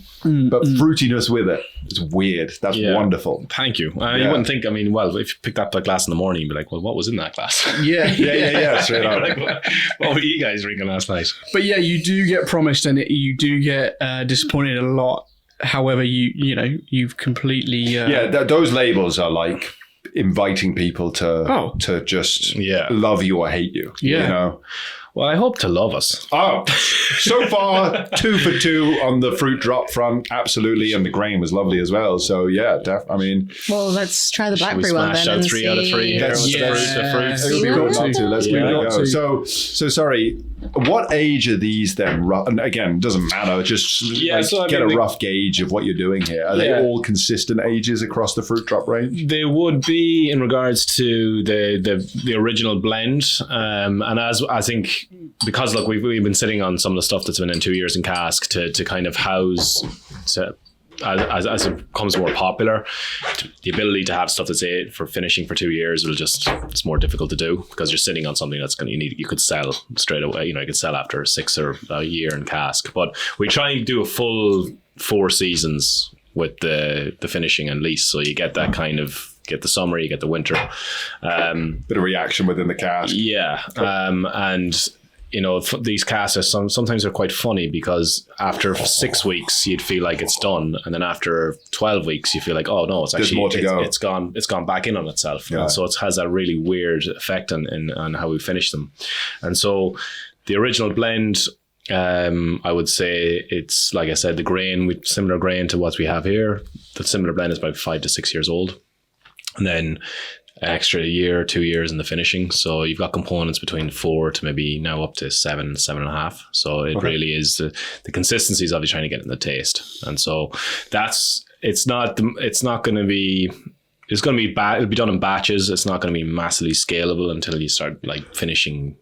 but fruitiness with it. It's weird. That's Yeah. wonderful. Thank you. You Yeah. wouldn't think, if you picked up that glass in the morning, you'd be like, well, what was in that glass? Yeah, Yeah. Straight You're up. like, what were you guys drinking last night? But yeah, you do get promised, and you do get disappointed a lot. However, you've completely Those labels are like inviting people Oh. to just Yeah. love you or hate you. Yeah. You know? Well, I hope to love us. Oh, so far 2 for 2 on the fruit drop front, absolutely, and the grain was lovely as well. So yeah, Well, let's try the Should we blackberry one smash then. out and 3 out of 3 see- here with Yeah. the fruits? It would be Yeah. good not to. Let's give it a Yeah. go. So sorry. What age are these then? And again, doesn't matter. Just get a rough gauge of what you're doing here. Are they all consistent ages across the fruit drop range? They would be in regards to the original blend, and as I think, because look, we've been sitting on some of the stuff that's been in 2 years in cask to kind of house as it becomes more popular, the ability to have stuff that's for finishing for 2 years it's more difficult to do, because you're sitting on something that's you could sell straight away. You could sell after 6 or a year in cask, but we try and do a full 4 seasons with the finishing and lease, so you get that kind of. Get the summer, you get the winter. Bit of reaction within the cask. Yeah, and these casks are sometimes they're quite funny, because after 6 weeks you'd feel like it's done, and then after 12 weeks you feel like, oh no, it's There's actually more to go. It's gone back in on itself. Yeah. And so it has that really weird effect on how we finish them. And so the original blend, I would say it's, like I said, the grain with similar grain to what we have here. The similar blend is about 5 to 6 years old, and then an extra year, 2 years in the finishing. So you've got components between 4 to maybe now up to 7, 7.5. So it really is the consistency is obviously trying to get in the taste. And so it's going to be it'll be done in batches. It's not going to be massively scalable until you start like finishing,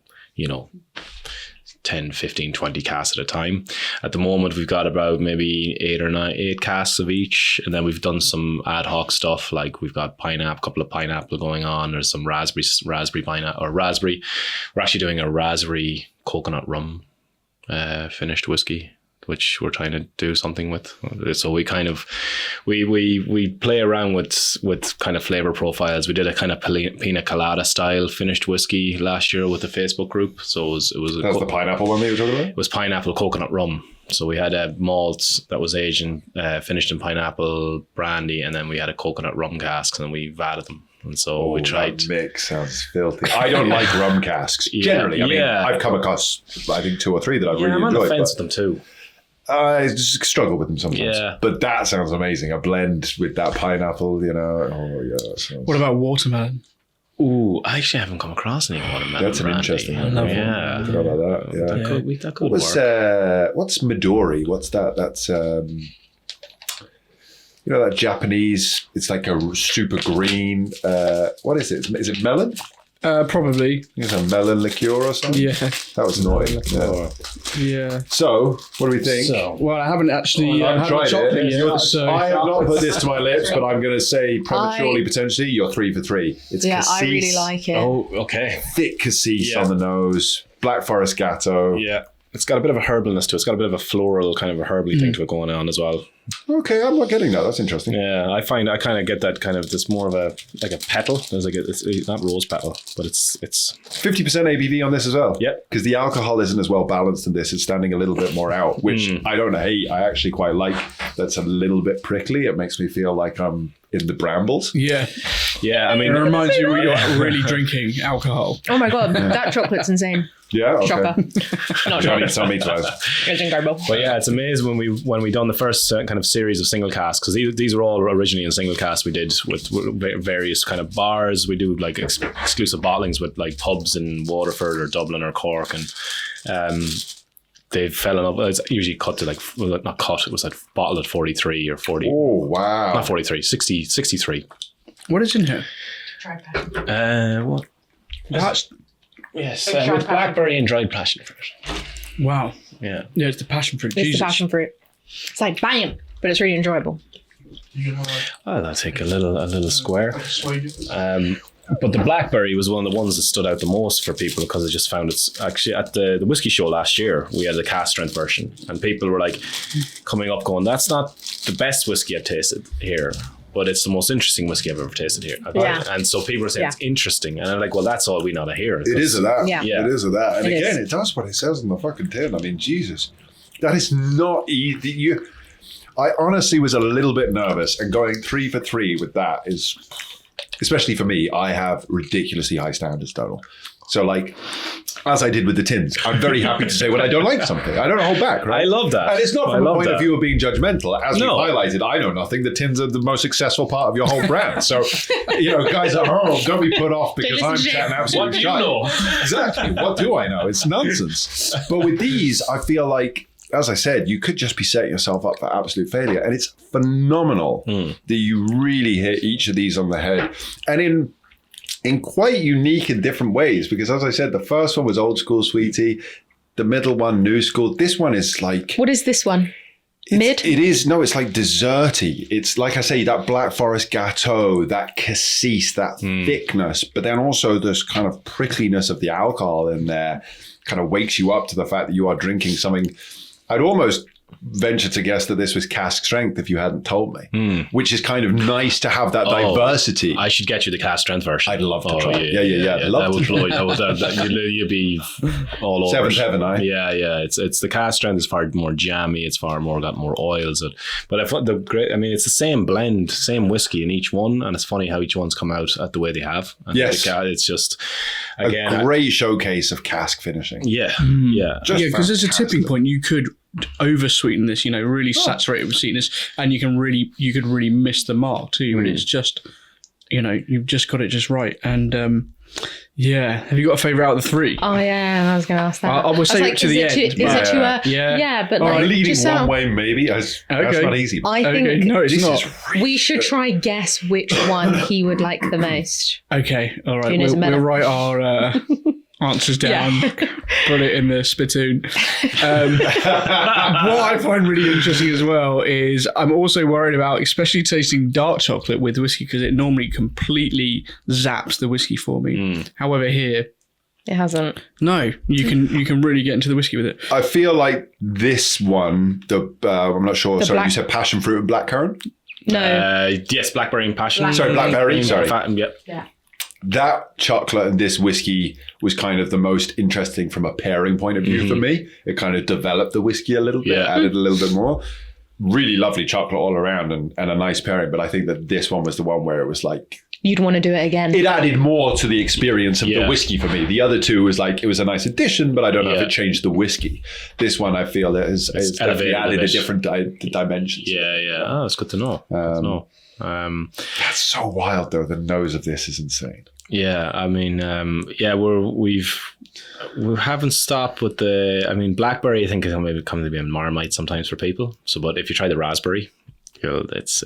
10, 15, 20 casks at a time. At the moment, we've got about maybe 8 casks of each. And then we've done some ad hoc stuff, like we've got couple of pineapple going on. There's some raspberry pineapple, or raspberry. We're actually doing a raspberry coconut rum finished whiskey, which we're trying to do something with. So we kind of, we play around with kind of flavor profiles. We did a kind of pina colada style finished whiskey last year with the Facebook group. So it was That's the pineapple one that you were talking about? It was pineapple coconut rum. So we had a malt that was aged finished in pineapple brandy, and then we had a coconut rum cask, and then we vatted them. And so we tried. That mix sounds filthy. I don't like rum casks generally. I mean, I've come across, I think, 2 or 3 that I've really I'm on the enjoyed. fence with them too. I just struggle with them sometimes. Yeah. But that sounds amazing. A blend with that pineapple, Oh, yeah. What about watermelon? Ooh, I actually haven't come across any watermelon. That's an brandy. interesting I one. love I forgot about that. Yeah. That could What's work. what's Midori? What's that? That's that Japanese. It's like a super green. What is it? Is it melon? Probably. It's a melon liqueur or something. Yeah. That was annoying. Yeah. So, what do we think? Well, I haven't actually had tried chocolate it. yet. So I have not put this to my lips, but I'm going to say prematurely, potentially, you're 3 for 3. It's Yeah, cassis, I really like it. Oh, okay. thick cassis Yeah. on the nose, Black Forest Gatto. Yeah. It's got a bit of a herbalness to it. It's got a bit of a floral kind of a herbally thing to it going on as well. Okay, I'm not getting that. That's interesting. Yeah, I kind of get that kind of this more of a like a petal. There's like it's not rose petal, but it's 50% ABV on this as well. Yep. Because the alcohol isn't as well balanced in this. It's standing a little bit more out, which I don't hate. I actually quite like. That's a little bit prickly. It makes me feel like I'm in the brambles. yeah, I it mean, reminds you when you're really drinking alcohol. Oh my God, that chocolate's insane. Yeah. Okay. Shocker. Not Tell shocker. me twice. but yeah, it's amazing when we done the first kind of series of single casks, because these are all originally in single casks we did with various kind of bars. We do like exclusive bottlings with like pubs in Waterford or Dublin or Cork, and they fell in love. It's usually cut to not cut. It was like bottled at 43 or 40. Oh, wow. Not 43, 63. What is in here? What? Yes, Dried with blackberry and dried passion fruit. Wow. Yeah. Yeah, it's the passion fruit. It's Jesus. the passion fruit. It's like banging, but it's really enjoyable. I'll take a little square. But the blackberry was one of the ones that stood out the most for people because I just found it's actually at the whiskey show last year, we had the cask strength version and people were like coming up going, that's not the best whiskey I've tasted here, but it's the most interesting whiskey I've ever tasted here. Yeah. And so people are saying it's interesting. And I'm like, well, that's all we know to hear. It is of that. Yeah. It is of that. And It again, is. it does what it says on the fucking tin. I mean, Jesus. That is not easy. I honestly was a little bit nervous, and going 3 for 3 with that is, especially for me, I have ridiculously high standards, Donal. So like, as I did with the tins, I'm very happy to say when I don't like something. I don't hold back, right? I love that. And it's not from a point of view of being judgmental. As No. we highlighted, I know nothing. The tins are the most successful part of your whole brand. So, guys at home, don't be put off because I'm chatting absolute What do you shite. know? Exactly. What do I know? It's nonsense. But with these, I feel like, as I said, you could just be setting yourself up for absolute failure. And it's phenomenal that you really hit each of these on the head. And in quite unique and different ways, because as I said, the first one was old school sweetie, the middle one, new school. This one is like... What is this one? Mid? It's like desserty. It's like I say, that Black Forest Gâteau, that cassis, that thickness, but then also this kind of prickliness of the alcohol in there kind of wakes you up to the fact that you are drinking something. I'd almost venture to guess that this was cask strength if you hadn't told me, which is kind of nice to have that diversity. I should get you the cask strength version. I'd love to try it. Yeah. That would blow you. You'd be all over. Seventh heaven, eh? Yeah. It's the cask strength is far more jammy. It's got more oils. But I thought it's the same blend, same whiskey in each one, and it's funny how each one's come out at the way they have. And yes, it's just again a great showcase of cask finishing. Yeah. Because there's a tipping point. You could over sweeten this, really saturate it with sweetness, and you could really miss the mark too. But it's just, you've just got it just right. And have you got a favourite out of the three? Oh yeah, I was going to ask that. I will save it to the end. Is it too? Yeah, but I'm leading just one way, maybe. That's not easy. I think no, it's not. We should try guess which one he would like the most. Okay, all right. We'll write our answers down, put it in the spittoon. What I find really interesting as well is I'm also worried about, especially tasting dark chocolate with whiskey, because it normally completely zaps the whiskey for me. However, here it hasn't. No, you can really get into the whiskey with it. I feel like this one, I'm not sure. Sorry, you said passion fruit and blackcurrant? No. Yes, blackberry and passion. Sorry, blackberry. Sorry. Yeah. That chocolate and this whiskey was kind of the most interesting from a pairing point of view for me. It kind of developed the whiskey a little bit, added a little bit more. Really lovely chocolate all around and a nice pairing. But I think that this one was the one where it was like... You'd want to do it again. It added more to the experience of the whiskey for me. The other two was like, it was a nice addition, but I don't know if it changed the whiskey. This one, I feel, has definitely added a different dimension. Yeah. Oh, that's good to know. That's so wild, though. The nose of this is insane. Yeah, I mean, we haven't stopped with blackberry. I think is maybe coming to be a Marmite sometimes for people. So, but if you try the raspberry, it's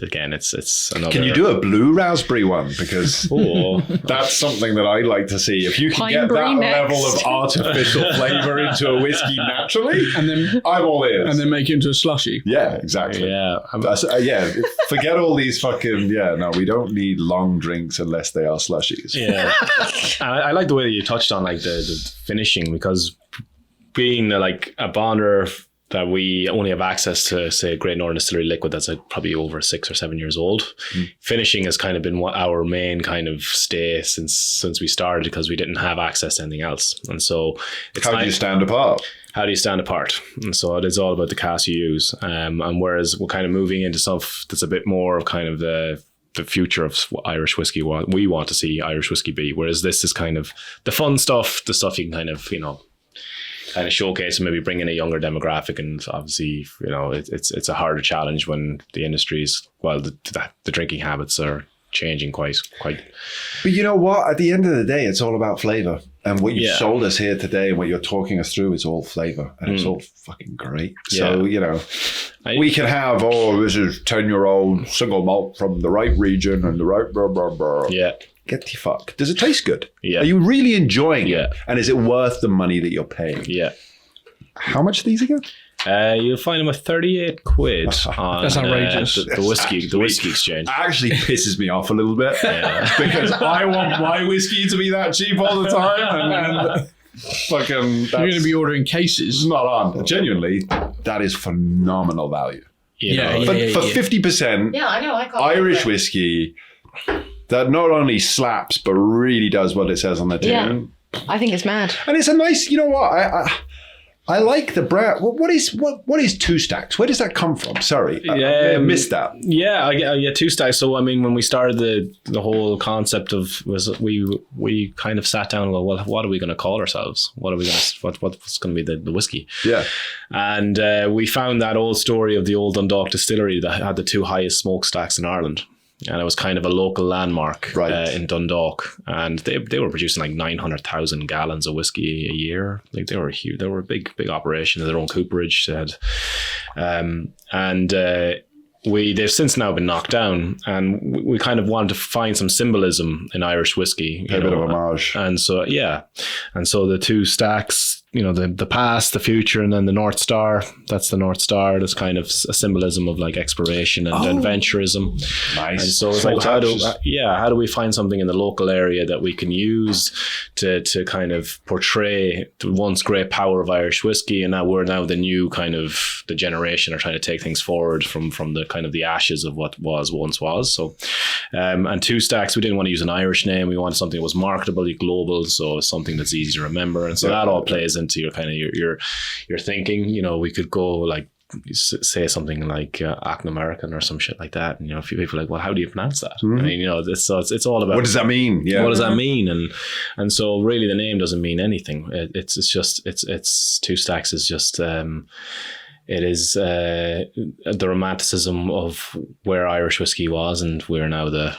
another. Can you do a blue raspberry one? Because that's something that I like to see. If you can get that level of artificial flavour into a whiskey naturally, and then I'm all ears. And then make it into a slushy. Yeah, exactly. Yeah, Forget all these fucking. Yeah, no, we don't need long drinks unless they are slushies. Yeah, I like the way that you touched on like the finishing, because being like a bonder that we only have access to, say, Great Northern Distillery liquid that's like probably over 6 or 7 years old. Finishing has kind of been our main kind of stay since we started, because we didn't have access to anything else. And so How do you stand apart? How do you stand apart? And so it is all about the cask you use. And whereas we're kind of moving into stuff that's a bit more of kind of the future of Irish whiskey, what we want to see Irish whiskey be. Whereas this is kind of the fun stuff, the stuff you can kind of, kind of showcase and maybe bring in a younger demographic. And obviously, it's a harder challenge when the industry's, the drinking habits are changing quite. But you know what? At the end of the day, it's all about flavour. And what you sold us here today and what you're talking us through is all flavour. And it's all fucking great. So, we can have, this is 10-year-old single malt from the right region and the right blah, blah, blah. Yeah. Get the fuck. Does it taste good? Yeah. Are you really enjoying it? And is it worth the money that you're paying? Yeah. How much are these again? You'll find them at 38 quid on That's outrageous. The whiskey exchange. Actually pisses me off a little bit because I want my whiskey to be that cheap all the time, and fucking You're going to be ordering cases. not on. Genuinely, that is phenomenal value. Yeah, For 50%, Yeah, I know. I can't Irish whiskey that not only slaps but really does what it says on the tin. Yeah. I think it's mad. And it's a nice, you know what? I like the brand. What is two stacks? Where does that come from? Sorry, I missed that. Yeah, I get two stacks. So I mean, when we started the whole concept of we kind of sat down and go, well, what are we going to call ourselves? What's going to be the whiskey? Yeah, and we found that old story of the old Dundalk distillery that had the two highest smokestacks in Ireland. And it was kind of a local landmark in Dundalk, and they were producing like 900,000 gallons of whiskey a year. Like they were huge. They were a big operation. Their own cooperage. They had, they've since now been knocked down, and we kind of wanted to find some symbolism in Irish whiskey, a bit of homage. And so the two stacks, the past, the future, and then the North Star. That's the North Star. That's kind of a symbolism of like exploration and adventurism. Nice. And so it's like, how do we find something in the local area that we can use to kind of portray the once great power of Irish whiskey, and that we're now the new kind of the generation are trying to take things forward from the kind of the ashes of what once was. So, and two stacks, we didn't want to use an Irish name. We wanted something that was marketably global, so something that's easy to remember. And so that all plays into your kind of your thinking. We could go like say something like American or some shit like that, and a few people are like, well, how do you pronounce that? I mean, it's all about what does that mean? Yeah, what does that mean? And so really the name doesn't mean anything. It's two stacks is just it is the romanticism of where Irish whiskey was, and we're now the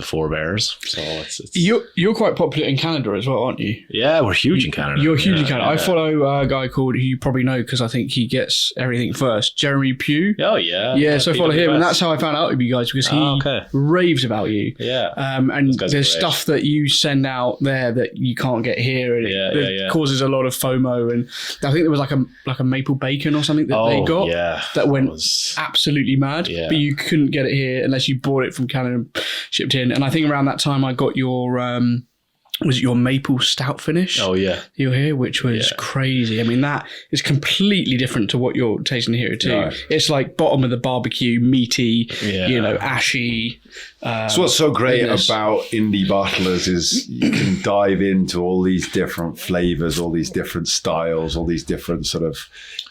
forebears. So it's You're quite popular in Canada as well, aren't you? Yeah, we're huge in Canada. You're huge in Canada. Yeah. I follow a guy who you probably know because I think he gets everything first, Jeremy Pugh. Oh yeah. Yeah, so I follow him, and that's how I found out of you guys, because he raves about you. Yeah. And there's stuff that you send out there that you can't get here, and it causes a lot of FOMO. And I think there was like a maple bacon or something that they got that went absolutely mad, but you couldn't get it here unless you bought it from Canada. Shipped in, and I think around that time I got your was it your maple stout finish? Oh yeah, you're here, which was crazy. I mean, that is completely different to what you're tasting here too. Right. It's like bottom of the barbecue, meaty, ashy. So what's so great about indie bottlers is you can dive into all these different flavors, all these different styles, all these different sort of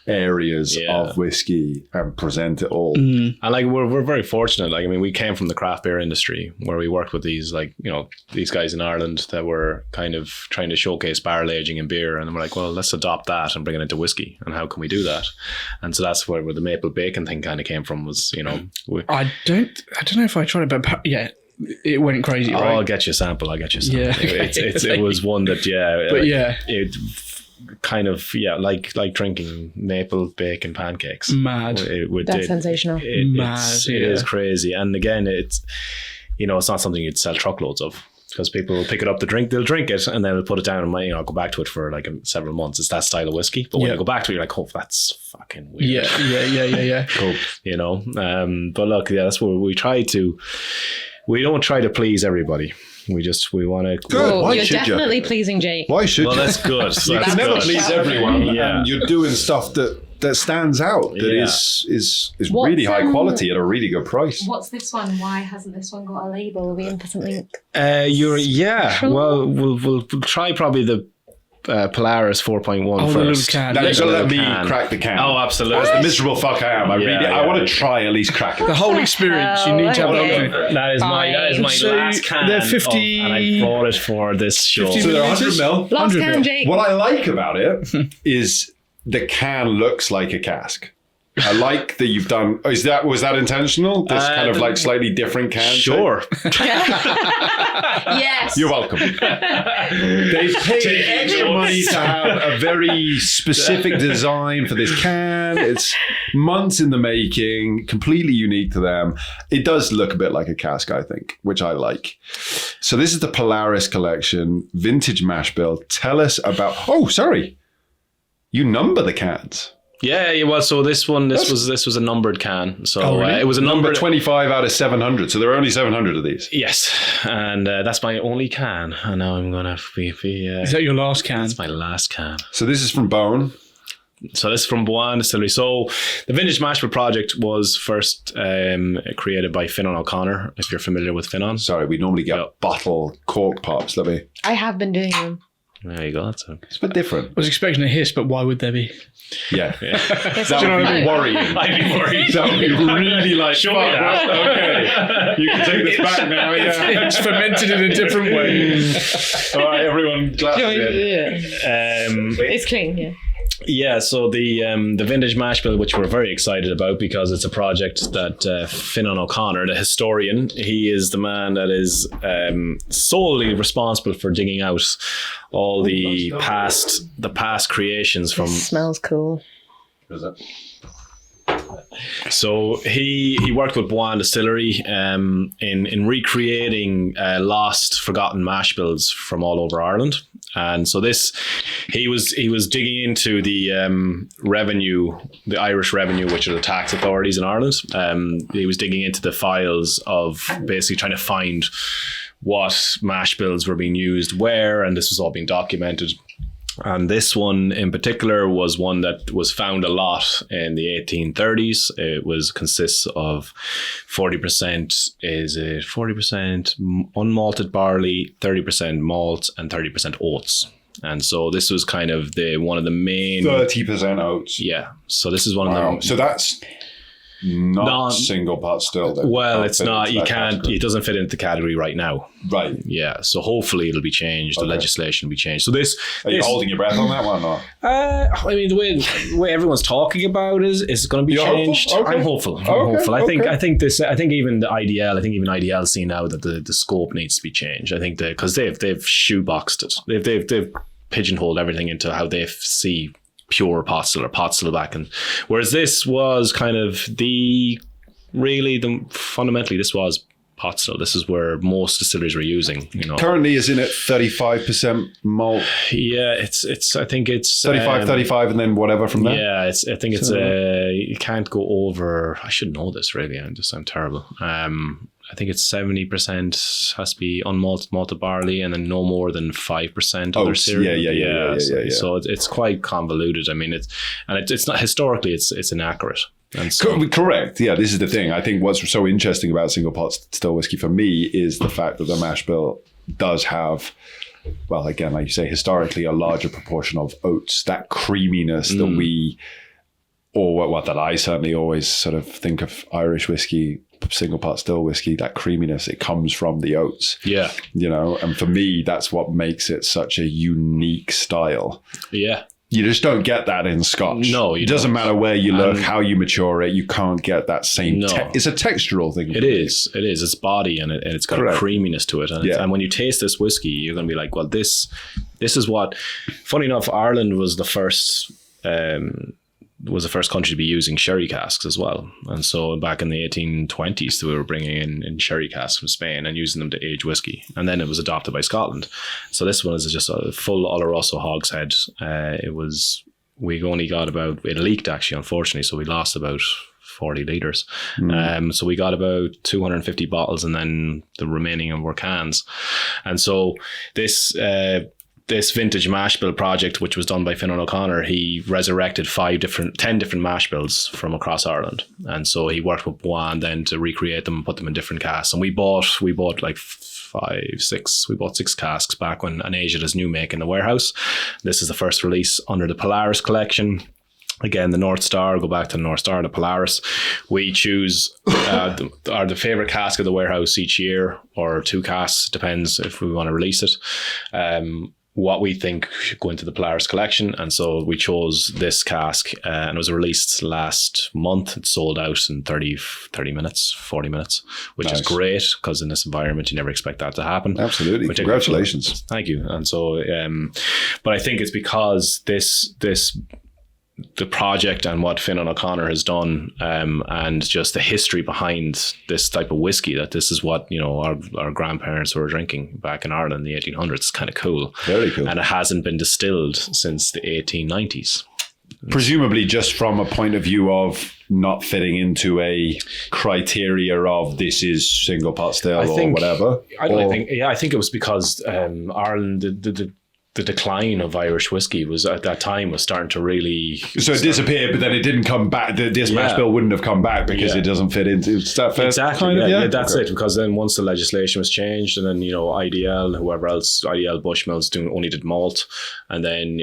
areas of whiskey and present it all. And like we're very fortunate. Like, I mean, we came from the craft beer industry where we worked with these these guys in Ireland that were kind of trying to showcase barrel aging in beer, and we're like, well, let's adopt that and bring it into whiskey, and how can we do that? And so that's where the maple bacon thing kind of came from. Was I don't know if I tried it, but it went crazy. Right? I'll get you a sample. Yeah, it was one that it kind of like drinking maple bacon pancakes. Mad. That's sensational. Mad. It is crazy. And again, it's it's not something you'd sell truckloads of, because people will pick it up they'll drink it, and then they'll put it down and I'll go back to it for like several months. It's that style of whiskey. But when you go back to it, you're like, oh, that's fucking weird. Yeah. Cool. But look, that's what we don't try to please everybody. We want to. Good. Why you're should definitely you? Pleasing Jake. Why should you? Well, that's good. You can never please everyone. And you're doing stuff that stands out. That is really high quality at a really good price. What's this one? Why hasn't this one got a label? Are we in for something? Well, we'll try probably the Polaris 4.1 first. Now you've got to let me crack the can. Oh, absolutely. As the miserable fuck I am, I want to try at least crack it. The whole experience, you need to have that is my last can. They're 50. And I bought it for this show. So they're 100 mil. Last can, Jake. What I like about it is the can looks like a cask. I like that you've done. Was that intentional? This kind of like slightly different can. Sure. Yes. You're welcome. They've paid extra money to have a very specific design for this can. It's months in the making, completely unique to them. It does look a bit like a cask, I think, which I like. So this is the Polaris collection, vintage mash bill. Tell us about. Oh, sorry. You number the cans. Yeah, well, so this was a numbered can. So really? it was a Number 25 out of 700. So there are only 700 of these. Yes, and that's my only can. And now I'm gonna be. Is that your last can? That's my last can. So this is from Bone. So this is from Boan Distillery. So the Vintage Mashbill project was first created by Finan O'Connor, if you're familiar with Finan. Sorry, we normally get bottle cork pops. Let me. I have been doing them. There you go. It's a bit different. I was expecting a hiss, but why would there be? Yeah. That would be worrying. I'd be worried. That would be really like, Show me that. Okay. You can take this back now. Yeah. It's fermented in a different way. All right, everyone, glass it. It's clean, yeah. Yeah, so the Vintage Mashbill, which we're very excited about because it's a project that Finan O'Connor, the historian, he is the man that is solely responsible for digging out all the past creations from. It smells cool. Is it? So he worked with Boan Distillery in recreating lost, forgotten mash bills from all over Ireland. And so he was digging into the revenue, the Irish revenue, which are the tax authorities in Ireland. He was digging into the files of basically trying to find what mash bills were being used where, and this was all being documented. And this one in particular was one that was found a lot in the 1830s. It consists of 40%, is it 40% unmalted barley, 30% malt, and 30% oats. And so this was kind of one of the main 30% oats. Yeah. So this is one of them. So that's not single pot still. Then. Well, it's not. You can't. Category. It doesn't fit into the category right now. Right. Yeah. So hopefully it'll be changed. Okay. The legislation will be changed. So this. Are you holding your breath on that one, or? I mean, the way everyone's talking about is going to be changed. Okay. I'm hopeful. I'm hopeful. I think even the IDL. I think even IDL see now that the scope needs to be changed. I think because they've shoeboxed it. They've pigeonholed everything into how they see pure pot still or pot still back, and whereas this was kind of fundamentally this was pot still. This is where most distilleries were using. Currently, isn't it 35% malt? Yeah, it's. I think it's 35, and then whatever from there. Yeah, I think it's you can't go over. I should know this really. I'm terrible. I think it's 70% has to be unmalted malted barley, and then no more than 5% other cereal. Yeah. So it's quite convoluted. I mean, it's not historically. It's inaccurate. And so, correct. Yeah, this is the thing. I think what's so interesting about single pot still whiskey for me is the fact that the mash bill does have, well, again, like you say, historically a larger proportion of oats. That creaminess that we, or what that I certainly always sort of think of Irish whiskey. Single pot still whiskey, that creaminess, it comes from the oats. Yeah. And for me, that's what makes it such a unique style. Yeah. You just don't get that in Scotch. No, it doesn't matter where you look, how you mature it, you can't get that same. It's a textural thing. It is. It's body, and it's got a creaminess to it. And when you taste this whiskey, you're going to be like, well, this is what. Funny enough, Ireland was the first. Was the first country to be using sherry casks as well. And so back in the 1820s, we were bringing in sherry casks from Spain and using them to age whiskey. And then it was adopted by Scotland. So this one is just a full Oloroso hogshead. We only got it leaked actually, unfortunately. So we lost about 40 litres. So we got about 250 bottles, and then the remaining were cans. And so this vintage mash bill project, which was done by Finan O'Connor, he resurrected 10 different mash bills from across Ireland. And so he worked with Boan then to recreate them and put them in different casks. And we bought like 6 casks back when an Asia does new make in the warehouse. This is the first release under the Polaris collection. Again, the North Star, go back to the North Star, the Polaris. We choose the favourite cask of the warehouse each year, or 2 casks, depends if we want to release it. What we think should go into the Polaris collection. And so we chose this cask, and it was released last month. It sold out in 30 minutes, 40 minutes, which is great, because in this environment, you never expect that to happen. Absolutely. Congratulations. Thank you. And so, but I think it's because the project and what Finan O'Connor has done, and just the history behind this type of whiskey, that this is what our grandparents were drinking back in Ireland in the 1800s. It's kind of cool. Very cool. And it hasn't been distilled since the 1890s. Presumably just from a point of view of not fitting into a criteria of this is single pot still or whatever. I think it was because Ireland, the decline of Irish whiskey was at that time was starting to really. So it disappeared, but then it didn't come back. This mash bill wouldn't have come back because it doesn't fit into. Is that fair? Exactly. That's it. Because then once the legislation was changed, and then IDL, whoever else, IDL Bushmills only did malt, and then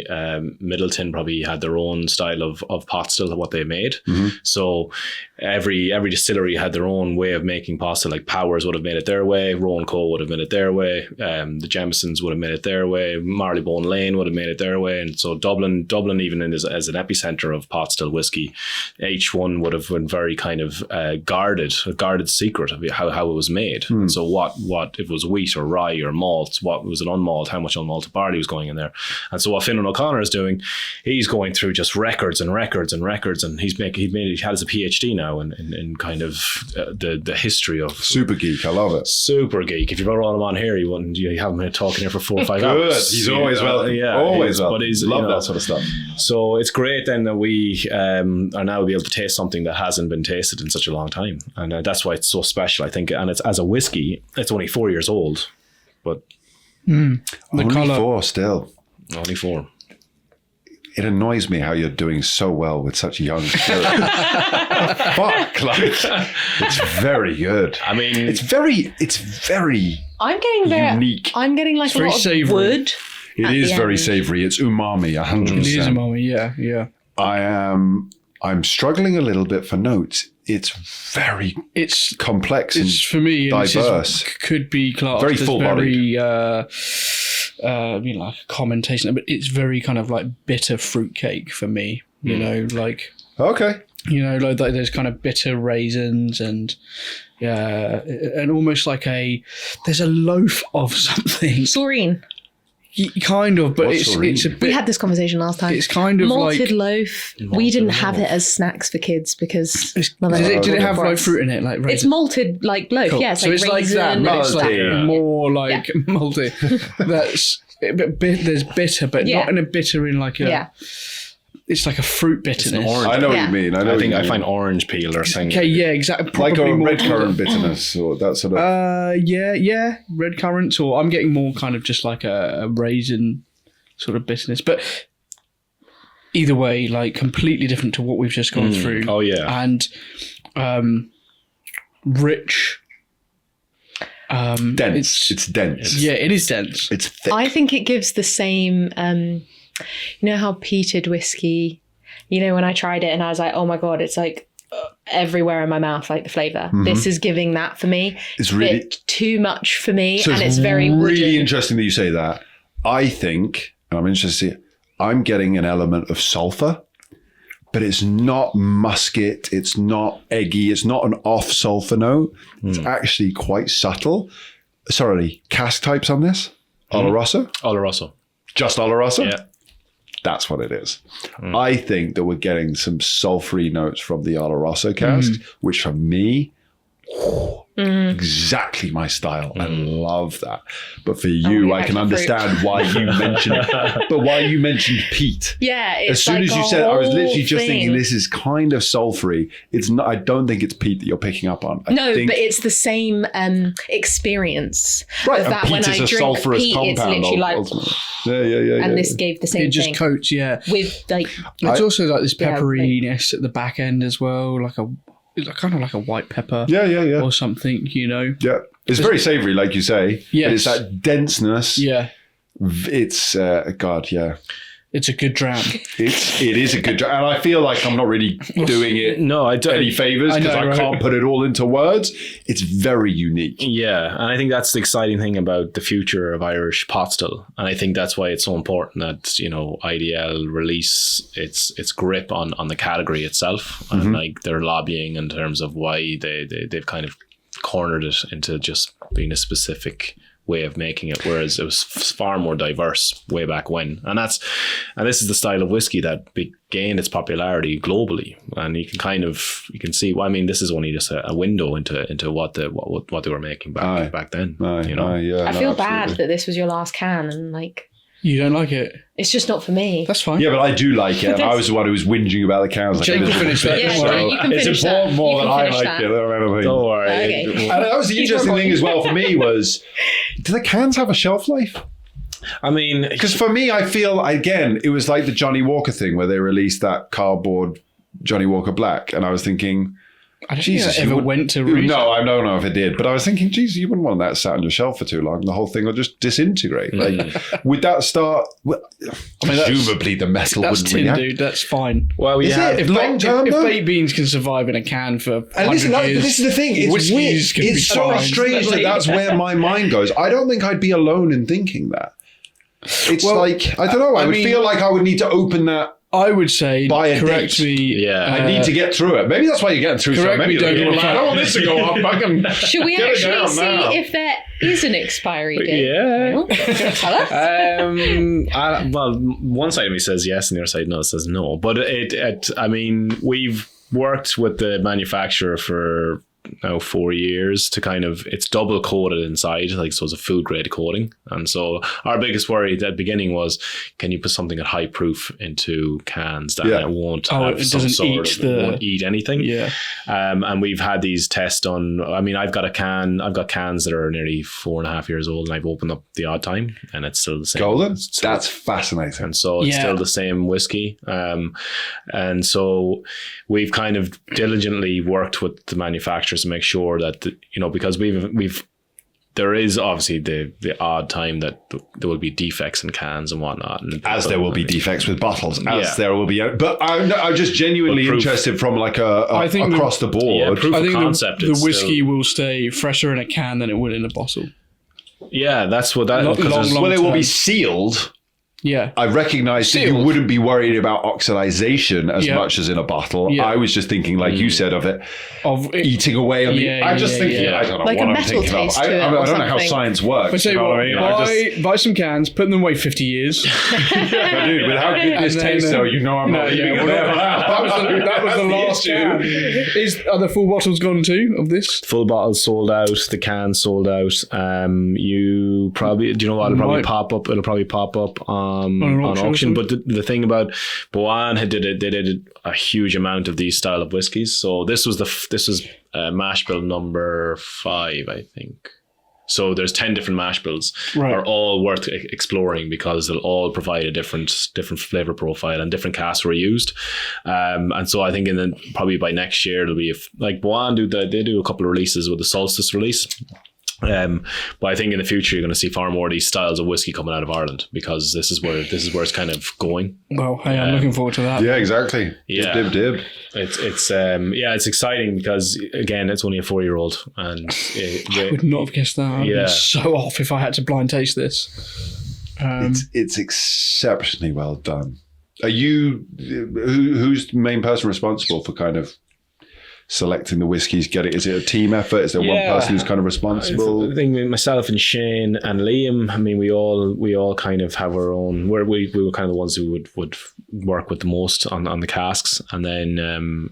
Middleton probably had their own style of pot still of what they made. Mm-hmm. So every distillery had their own way of making pot still. Like Powers would have made it their way, Rowan Co would have made it their way, the Jamesons would have made it their way, Marley Bone Lane would have made it their way, and so Dublin even as an epicenter of pot still whiskey, each one would have been very kind of a guarded secret of how it was made. And so what if it was wheat or rye or malt, what was an unmalt, how much unmalted barley was going in there. And so what Finnan O'Connor is doing, he's going through just records and records and records, and he has a PhD now in kind of the history of super geek. I love it. Super geek. If you brought him on here, you haven't been talking here for 4 or 5 hours. He's always well. Yeah, always well. But he's love that sort of stuff. So it's great then that we are now be able to taste something that hasn't been tasted in such a long time, and that's why it's so special, I think. And it's as a whiskey, it's only 4 years old, but only colour. 4 still. Only 4. It annoys me how you're doing so well with such young spirit. Fuck, it's very good. I mean, it's very I'm getting unique. I'm getting like a lot savory. of wood. It is very savoury. It's umami, 100%. It is umami, yeah. I'm struggling a little bit for notes. It's complex and for me, diverse. Could be classed very as full-bodied. Like a commentation, but it's very kind of like bitter fruitcake for me. Okay. Like there's kind of bitter raisins and almost like there's a loaf of something. Saurine. Kind of, but it's a bit. We had this conversation last time. It's kind of malted loaf. We didn't have it as snacks for kids because did it have like fruit in it, like raisin? It's malted like loaf. Cool. Yeah, it's so like it's raisin. Like that, but it's like more like malted. There's bitter, but not in a bitter in like a. Yeah. It's like a fruit bitterness. I know what you mean. I find orange peel or something. Okay, yeah, exactly. Like a red currant bitterness or that sort of. Yeah, red currants, or I'm getting more kind of just like a raisin sort of bitterness. But either way, like completely different to what we've just gone through. Oh yeah, and rich. Dense. It's dense. Yeah, it is dense. It's thick. I think it gives the same. You know how peated whiskey, when I tried it and I was like, oh my God, it's like everywhere in my mouth, like the flavour. Mm-hmm. This is giving that for me. It's really bit too much for me, so and it's very really interesting that you say that. I think, and I'm interested to see, I'm getting an element of sulphur, but it's not musket, it's not eggy, it's not an off sulphur note. It's actually quite subtle. Sorry, cask types on this? Oloroso? Oloroso. Just Oloroso? Yeah. That's what it is. I think that we're getting some sulfury notes from the Oloroso cask, which for me, exactly my style. I love that. But for you, I can understand why you mentioned it. But why you mentioned peat. Yeah. It's as soon as you said, I was literally just thinking this is kind of sulfury. It's not. I don't think it's peat that you're picking up on. But it's the same experience. Right. Of that peat when is I a drink sulfurous peat, compound. It's literally like. Yeah. And this gave the same thing. It just coats, with like. It's also like this pepperiness at the back end as well, kind of like a white pepper, or something, Yeah, it's very savoury, like you say. Yes, but it's that denseness. Yeah, it's it's a good dram. It is a good dram, and I feel like I'm not really doing it. No, I don't. Any favours because I can't put it all into words. It's very unique. Yeah, and I think that's the exciting thing about the future of Irish pot still, and I think that's why it's so important that IDL release its grip on the category itself, and like they're lobbying in terms of why they've kind of cornered it into just being a specific way of making it, whereas it was far more diverse way back when, and this is the style of whiskey that gained its popularity globally, and you can see. Well, I mean, this is only just a window into what they were making back then. I feel bad that this was your last can, and like You don't like it? It's just not for me. That's fine. Yeah, but I do like it. And I was the one who was whinging about the cans. Jake will finish that. Yeah, Don't worry. you can It's finish important that. more You than can I finish like that. it. Don't worry. Okay. And that was the interesting thing as well for me was, do the cans have a shelf life? I mean, Because for me, I feel, again, it was like the Johnny Walker thing where they released that cardboard Johnny Walker Black. And I was thinking, I don't Jesus, think I you ever would- went to read. no, I don't know if it did, but I was thinking, Jesus, you wouldn't want that sat on your shelf for too long. The whole thing will just disintegrate. Like, would that start? Well, I mean, that's- presumably, the metal That's wouldn't tin, react. dude. That's fine. well, we Is have. it? If, Long term, if though? baked beans can survive in a can for 100 And listen, years, this is the thing. It's whiskeys weird. can be It's so fine. strange that that's where my mind goes. I don't think I'd be alone in thinking that. It's Well, like, I don't know. I would mean- feel like I would need to open that. I would say, By a correct date. me. Yeah. I need to get through it. Maybe that's why you're getting through so Correct many. me, Donal Like, I don't want McLynn. this to go off. I can Should we get it actually down see now. if there is an expiry date? Yeah. Tell us. Well, one side of me says yes, and the other side no says no. But I mean, we've worked with the manufacturer for now 4 years to kind of, it's double coated inside, like, so it's a food grade coating. And so our biggest worry at the beginning was, can you put something at high proof into cans that it won't have it some doesn't sort eat of, it won't eat anything. Yeah. And we've had these tests done. I mean, I've got cans that are nearly 4.5 years old, and I've opened up the odd time, and it's still the same. Golden? It's still- That's fascinating. and so it's Yeah. still the same whiskey. And so we've kind of diligently worked with the manufacturers to make sure that, because there is obviously the odd time that there will be defects in cans and whatnot. As there will be defects with bottles, Yeah. there will be. But I'm just genuinely But proof. interested from like I think across the board. Yeah, proof I of think concept. the is whiskey still- will stay fresher in a can than it would in a bottle. yeah, that's what that. Long- because long- there's- long- Well, it will be term. sealed. Yeah. I recognise that you Sealed. wouldn't be worried about oxidization as Yeah. much as in a bottle. Yeah. I was just thinking, like you said, of it eating away on the. Yeah, I'm just yeah, thinking, yeah. I don't know Like what a I'm metal thinking of. taste I to it don't or know how something. science works. But say you know what, what I mean? buy some cans, put them away 50 years. But dude, with how good this And then, tastes, though, you know I'm not leaving it there for that. that was the last can. Are the full bottles gone too of this? Full bottles sold out. The cans sold out. You probably, do you know what? It'll probably Might. pop up. It'll probably pop up on an auction or auction. something? But the thing about Boan, they did a huge amount of these style of whiskies. So this was mash bill number 5, I think. So there's 10 different mash bills, Right. are all worth exploring because they'll all provide a different flavor profile, and different casks were used. And so I think probably by next year it'll be like Boan they do a couple of releases with the Solstice release. But I think in the future you're going to see far more of these styles of whiskey coming out of Ireland, because this is where it's kind of going. Well, hey, I'm looking forward to that. Yeah, exactly. Yeah. Dib. It's exciting because again it's only a 4-year-old, and I would not have guessed that. I'd Yeah. be so off if I had to blind taste this. It's exceptionally well done. Are you? Who's the main person responsible for kind of selecting the whiskies? Is it a team effort? Is there one person who's kind of responsible? I think myself and Shane and Liam, I mean, we all kind of have our own, where we were kind of the ones who would work with the most on the casks. And then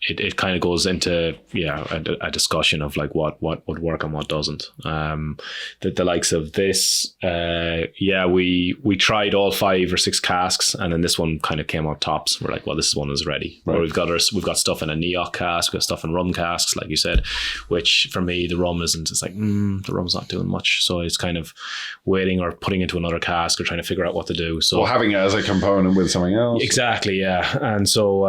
it kind of goes into a discussion of like what would work and what doesn't. The likes of this, we tried all 5 or 6 casks, and then this one kind of came out tops. We're like, well, this one is ready. Right. Or we've got stuff in a Neok cask, we've got stuff in rum casks, like you said, which for me the rum isn't. It's like the rum's not doing much, so it's kind of waiting or putting into another cask or trying to figure out what to do. So Or having it as a component with something else. exactly, yeah. And so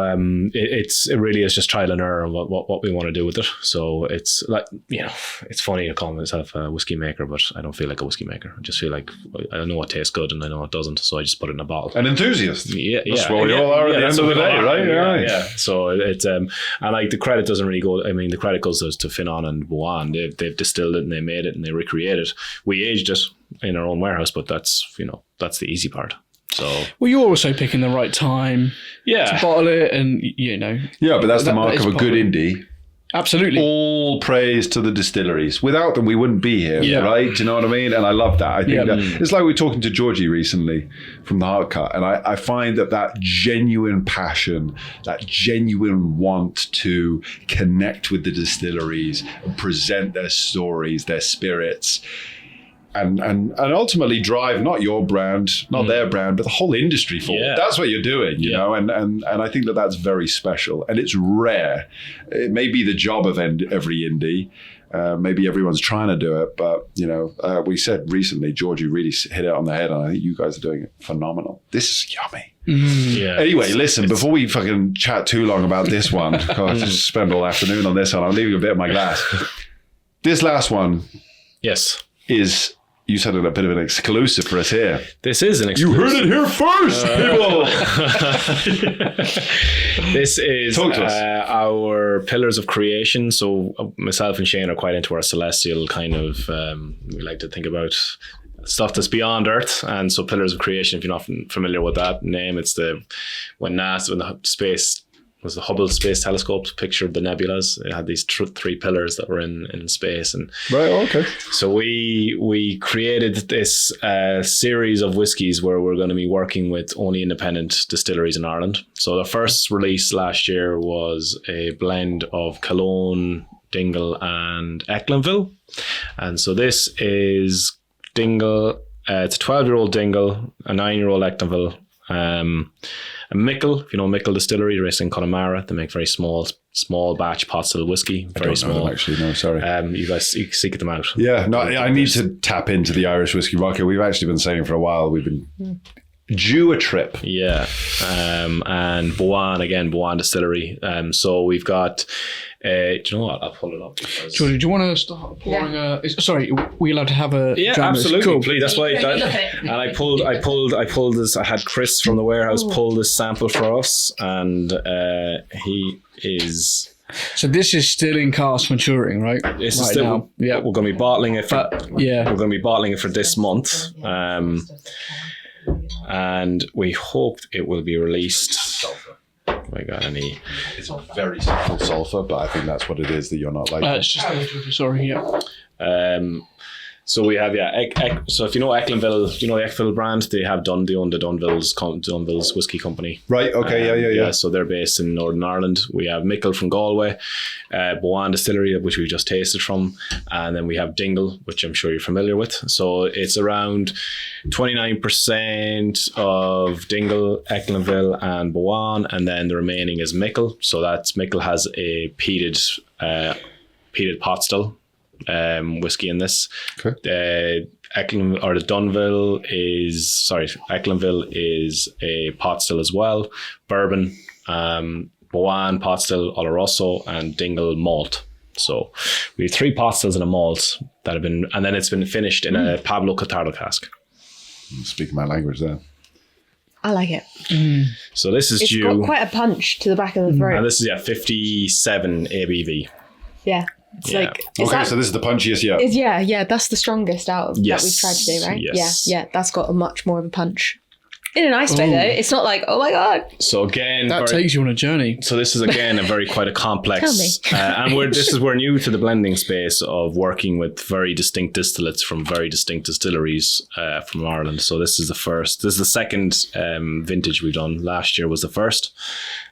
it really is just trial and error on what we want to do with it. So it's like, it's funny to call myself a whiskey maker, but I don't feel like a whiskey maker. I just feel like I know what tastes good and I know what doesn't, so I just put it in a bottle. An enthusiast. That's what we Yeah, all are at the that's end of what the we day, all right? are. Yeah. Yeah. So it's and like the credit doesn't really go. I mean, the credit goes to Finan and Boan. They've distilled it and they made it and they recreated it. We aged it in our own warehouse, but that's the easy part. So Well, you're also picking the right time to bottle it, and Yeah, but that's the mark is of a good probably- indie. Absolutely. All praise to the distilleries. Without them, we wouldn't be here, Yeah. right? Do you know what I mean? And I love that. I think Yeah. that it's like we were talking to Georgie recently from the Heart Cut, and I find that genuine passion, that genuine want to connect with the distilleries and present their stories, their spirits, and ultimately drive not your brand, not their brand, but the whole industry forward. Yeah. That's what you're doing, you know, and I think that that's very special, and it's rare. It may be the job of every indie. Maybe everyone's trying to do it, but you know, we said recently, George, you really hit it on the head, and I think you guys are doing it phenomenal. This is yummy. Yeah. Anyway, listen, before we fucking chat too long about this one, I just spend all afternoon on this one. I'm leaving a bit of my glass. This last one, Yes. is, you said it, a bit of an exclusive for us here. This is an You exclusive. heard it here first, people. This is Talk to us. our pillars of creation. So myself and Shane are quite into our celestial kind of, we like to think about stuff that's beyond Earth. And so pillars of creation, if you're not familiar with that name, it's when the space was the Hubble Space Telescope pictured the nebulas. It had these three pillars that were in space. And Right, okay. so we created this series of whiskies where we're going to be working with only independent distilleries in Ireland. So the first release last year was a blend of Cologne, Dingle and Ecklinville. And so this is Dingle, it's a 12-year-old Dingle, a 9-year-old Ecklinville, a Mickle, if you know Mickle Distillery, based in Connemara. They make very small batch pot still whiskey, very small. Actually, no, sorry. You guys seek them out. Yeah, no, I need to tap into the Irish whiskey market. We've actually been saying for a while, we've been due a trip. Yeah. And Boan Distillery. So we've got, do you know what? I'll pull it up. Jordy, do you want to start pouring sorry, we allowed to have a Yeah, dram? absolutely. Cool. Please. That's why. And I pulled this. I had Chris from the warehouse pull this sample for us, and he is. So this is still in cask maturing, right? This is right still. now. Yeah. We're going to be bottling it. We're going to be bottling it for this month, and we hope it will be released. Have I got any? It's very subtle sulfur, but I think that's what it is that you're not like. It's just sorry, yeah. So we have so if you know Ecklinville, you know the Ecklinville brand, they have they own the Dunville's whiskey company. Right. Okay. Yeah. So they're based in Northern Ireland. We have Mickle from Galway, Boan Distillery, which we just tasted from, and then we have Dingle, which I'm sure you're familiar with. So it's around 29% of Dingle, Ecklinville, and Boan, and then the remaining is Mickle. So that's Mickle has a peated pot still. Whiskey in this. Okay. Ecklinville is a pot still as well. Bourbon, Boan pot still, Oloroso, and Dingle malt. So we have 3 pot stills and a malt that have been, and then it's been finished in a Pablo Catardo cask. Speaking my language there. I like it. So this is It's due, got quite a punch to the back of the throat. and this is 57 ABV. Yeah. It's like, is Okay, that, so this is the punchiest yet. yeah, that's the strongest out of that we've tried today, right? Yes. Yeah, that's got a much more of a punch. In a nice way, though. It's not like, oh my God. So again, That takes you on a journey. So this is again quite a complex, and we're new to the blending space of working with very distinct distillates from very distinct distilleries from Ireland. So this is the second vintage we've done. Last year was the first,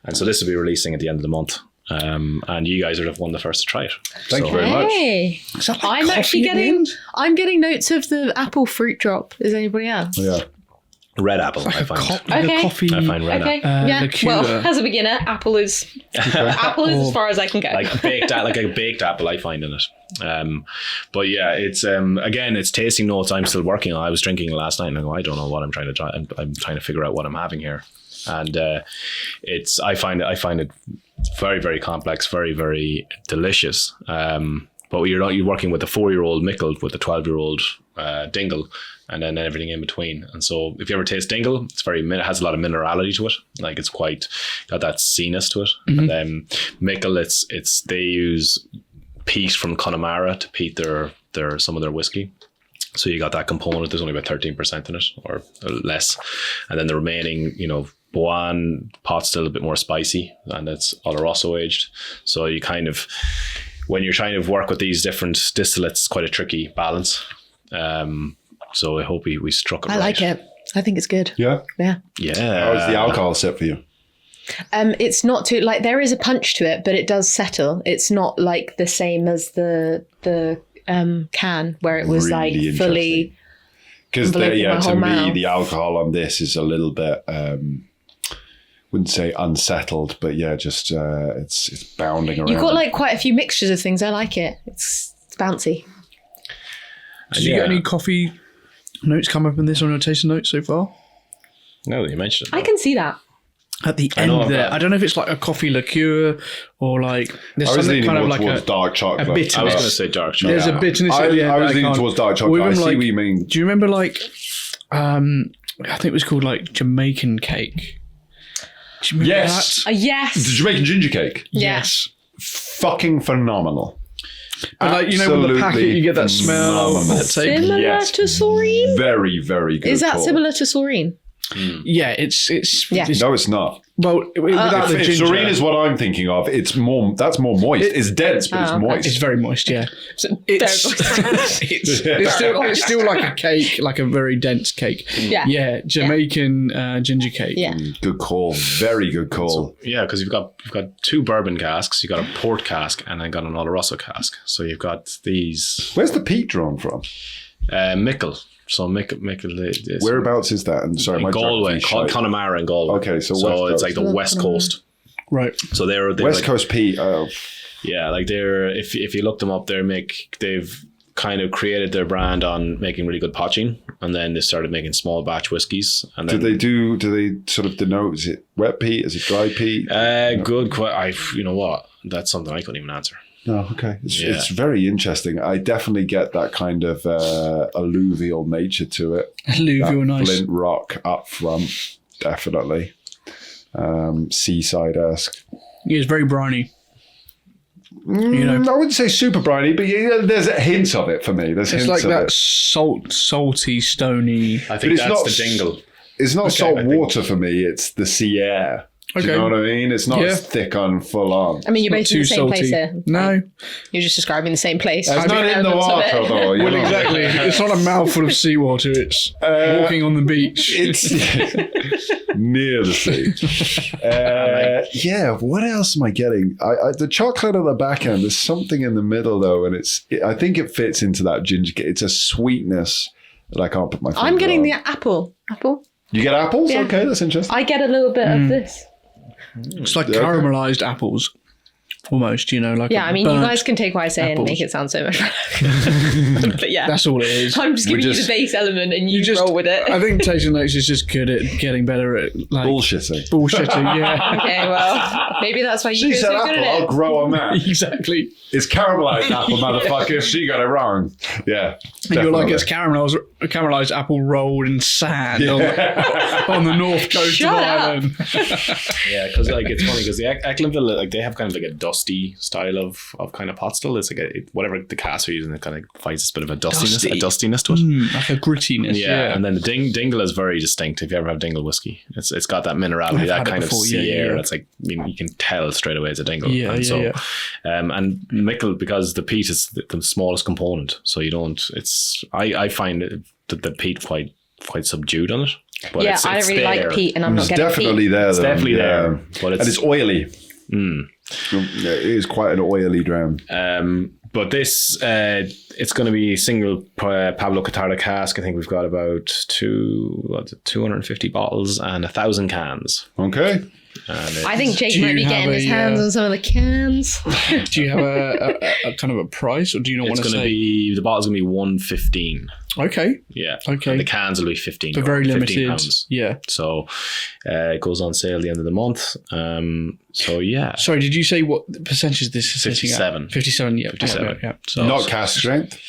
and so this will be releasing at the end of the month. And you guys are one of the first to try it. Thank you very much. Hey, Is that like I'm actually coffee at the getting, end? I'm getting notes of the apple fruit drop. Is anybody else? Yeah. Red apple, I find. Like Okay. a coffee. I find red Okay. apple. Yeah. liqueur. Well, as a beginner, apple is as far as I can go. like a baked apple, I find in it. But yeah, it's again, it's tasting notes I'm still working on. I was drinking it last night, and I go, I don't know what I'm trying to try. I'm trying to figure out what I'm having here, and I find it very, very complex, very, very delicious. But you're working with a 4-year-old Mickle with a 12-year-old Dingle, and then everything in between. And so if you ever taste Dingle, it has a lot of minerality to it. Like it's quite got that sea-ness to it. Mm-hmm. And then Mickle, they use peat from Connemara to peat their some of their whiskey. So you got that component. There's only about 13% in it or less. And then the remaining, Boan pot's still a bit more spicy, and it's Oloroso aged. So you kind of, when you're trying to work with these different distillates, it's quite a tricky balance. So I hope we struck it right. I like it. I think it's good. Yeah. Yeah. Yeah. How is the alcohol set for you? It's not too, like, there is a punch to it, but it does settle. It's not like the same as the can where it was Really like fully. Because to me, mouth. the alcohol on this is a little bit, wouldn't say unsettled, but yeah, just it's bounding around. You've got like quite a few mixtures of things. I like it. It's bouncy. Did you get any coffee notes come up in this on your tasting notes so far? No, you mentioned it. I can see that. At the end there, I don't know if it's like a coffee liqueur or like there's something kind of like towards dark chocolate. a bitterness. I was going to say dark chocolate. There's a bitterness at the end. I was leaning can't- towards dark or chocolate. I even see like- what you mean. Do you remember like, I think it was called like Jamaican cake? Do you remember Yes. that? Yes. The Jamaican ginger cake. Yes. Fucking phenomenal. But like, you know, with the packet, you get that smell. Phenomenal. That taste. Similar Yes. to Saurine? Very, very good. Is that call. similar to Saurine? Yeah, it's Yeah. No, it's not. well without the If ginger. Serene is what I'm thinking of. It's more. That's more moist. It's dense, but it's okay. moist. It's very moist, yeah. It's still like a cake, like a very dense cake. Yeah. Yeah, Jamaican ginger cake. Yeah. Good call. Very good call. Yeah, because you've got 2 bourbon casks, you've got a port cask, and then got an Oloroso cask. So you've got these Where's the peat drawn from? Mickle. So Mickle is Whereabouts is that? And sorry, in my Galway, geography's shite. Connemara in Galway. Okay, so West it's Coast. like the West Coast. Right. So they're West like, Coast peat. yeah, like they're if you look them up, they've kind of created their brand on making really good potching, and then they started making small batch whiskies. And then Do they sort of denote? Is it wet peat? Is it dry peat? good. You know what? That's something I couldn't even answer. No, okay. Yeah. It's very interesting. I definitely get that kind of alluvial nature to it. Alluvial, That nice. Flint rock up front, definitely. Seaside-esque. Yeah, it's very briny. You know, I wouldn't say super briny, but there's hints of it for me. There's it's hints like of that it. salty, stony. I think it's that's not the dingle. It's not I salt think- water for me. It's the sea air. Do you Okay. know what I mean? It's not Yeah. as thick on, full on. I mean, you're Not both in too the same salty. place here. No. You're just describing the same place. It's Just not different in the elements of it. water, though. You Well, know? exactly. It's not a mouthful of seawater. It's walking on the beach. It's near the sea. Yeah. What else am I getting? The chocolate on the back end. There's something in the middle though, and I think it fits into that ginger cake. It's a sweetness that I can't put my finger I'm getting on. the apple. Apple? You get apples? Yeah. Okay, that's interesting. I get a little bit of this. It's like Yeah, okay. caramelized apples, almost. You know, like Yeah, I mean, you burnt- guys can take what I say and apples. make it sound so much better. But yeah, That's all it is. I'm just giving you just- the base element and you just- roll with it. I think Tasting Notes is just good at getting better at like Bullshitting. bullshitting. Yeah, Okay, well, maybe that's why you She guys said are good apple. at I'll it. grow on that. exactly. It's caramelized apple, motherfucker. She got it wrong. Yeah. And you're like, definitely. it's caramelized apple rolled in sand on the north coast Shut of up. Ireland. Yeah, because like it's funny because the Ecklandville, like they have kind of like a dusty style of kind of pot still. It's like whatever the cask are using, it kind of finds this bit of a dustiness to it. Like a grittiness. Yeah, and then the dingle is very distinct. If you ever have dingle whiskey, it's got that minerality, I've that had it kind of before, sea yeah, air. yeah. It's like you can tell straight away it's a dingle. Yeah, and yeah, and Mickle, because the peat is the smallest component, so you don't. It's I find the peat quite subdued on it. But Yeah, it's I don't really there. like peat and I'm not It's getting definitely peat. there. It's though. definitely Yeah. there, but And it's oily. Yeah, it is quite an oily dram. But this, it's going to be single Pablo Catarra cask. I think we've got about 250 bottles and 1,000 cans. Okay. And I think Jake Do might you be have getting his a, hands on some of the cans. Do you have a kind of a price, or do you not want it's to going to say? be, the bottle's going to be 115. Okay. Yeah. Okay. And the cans will be 15. For very 15 limited. pounds. Yeah. So it goes on sale at the end of the month. So yeah. Sorry, did you say what the percentage this is sitting at? 57. 57, yeah. 57. Yeah. So Not cask strength.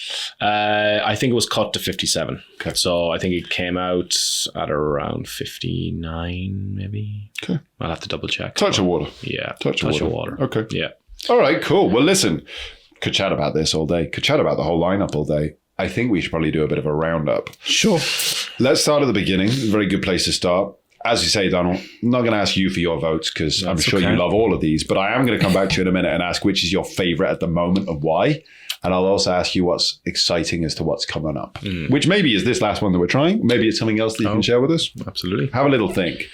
I think it was cut to 57. Okay. So I think it came out at around 59, maybe. Okay. I'll have to double check. Touch of water. Yeah. Touch of water. Okay. Yeah. All right, cool. Well, listen, could chat about this all day. Could chat about the whole lineup all day. I think we should probably do a bit of a roundup. sure. Let's start at the beginning. Very good place to start. As you say, Donald, I'm not going to ask you for your votes because I'm sure you love all of these, but I am going to come back to you in a minute and ask which is your favorite at the moment and why. And I'll also ask you what's exciting as to what's coming up, which maybe is this last one that we're trying. Maybe it's something else that you can share with us. Absolutely. Have a little think.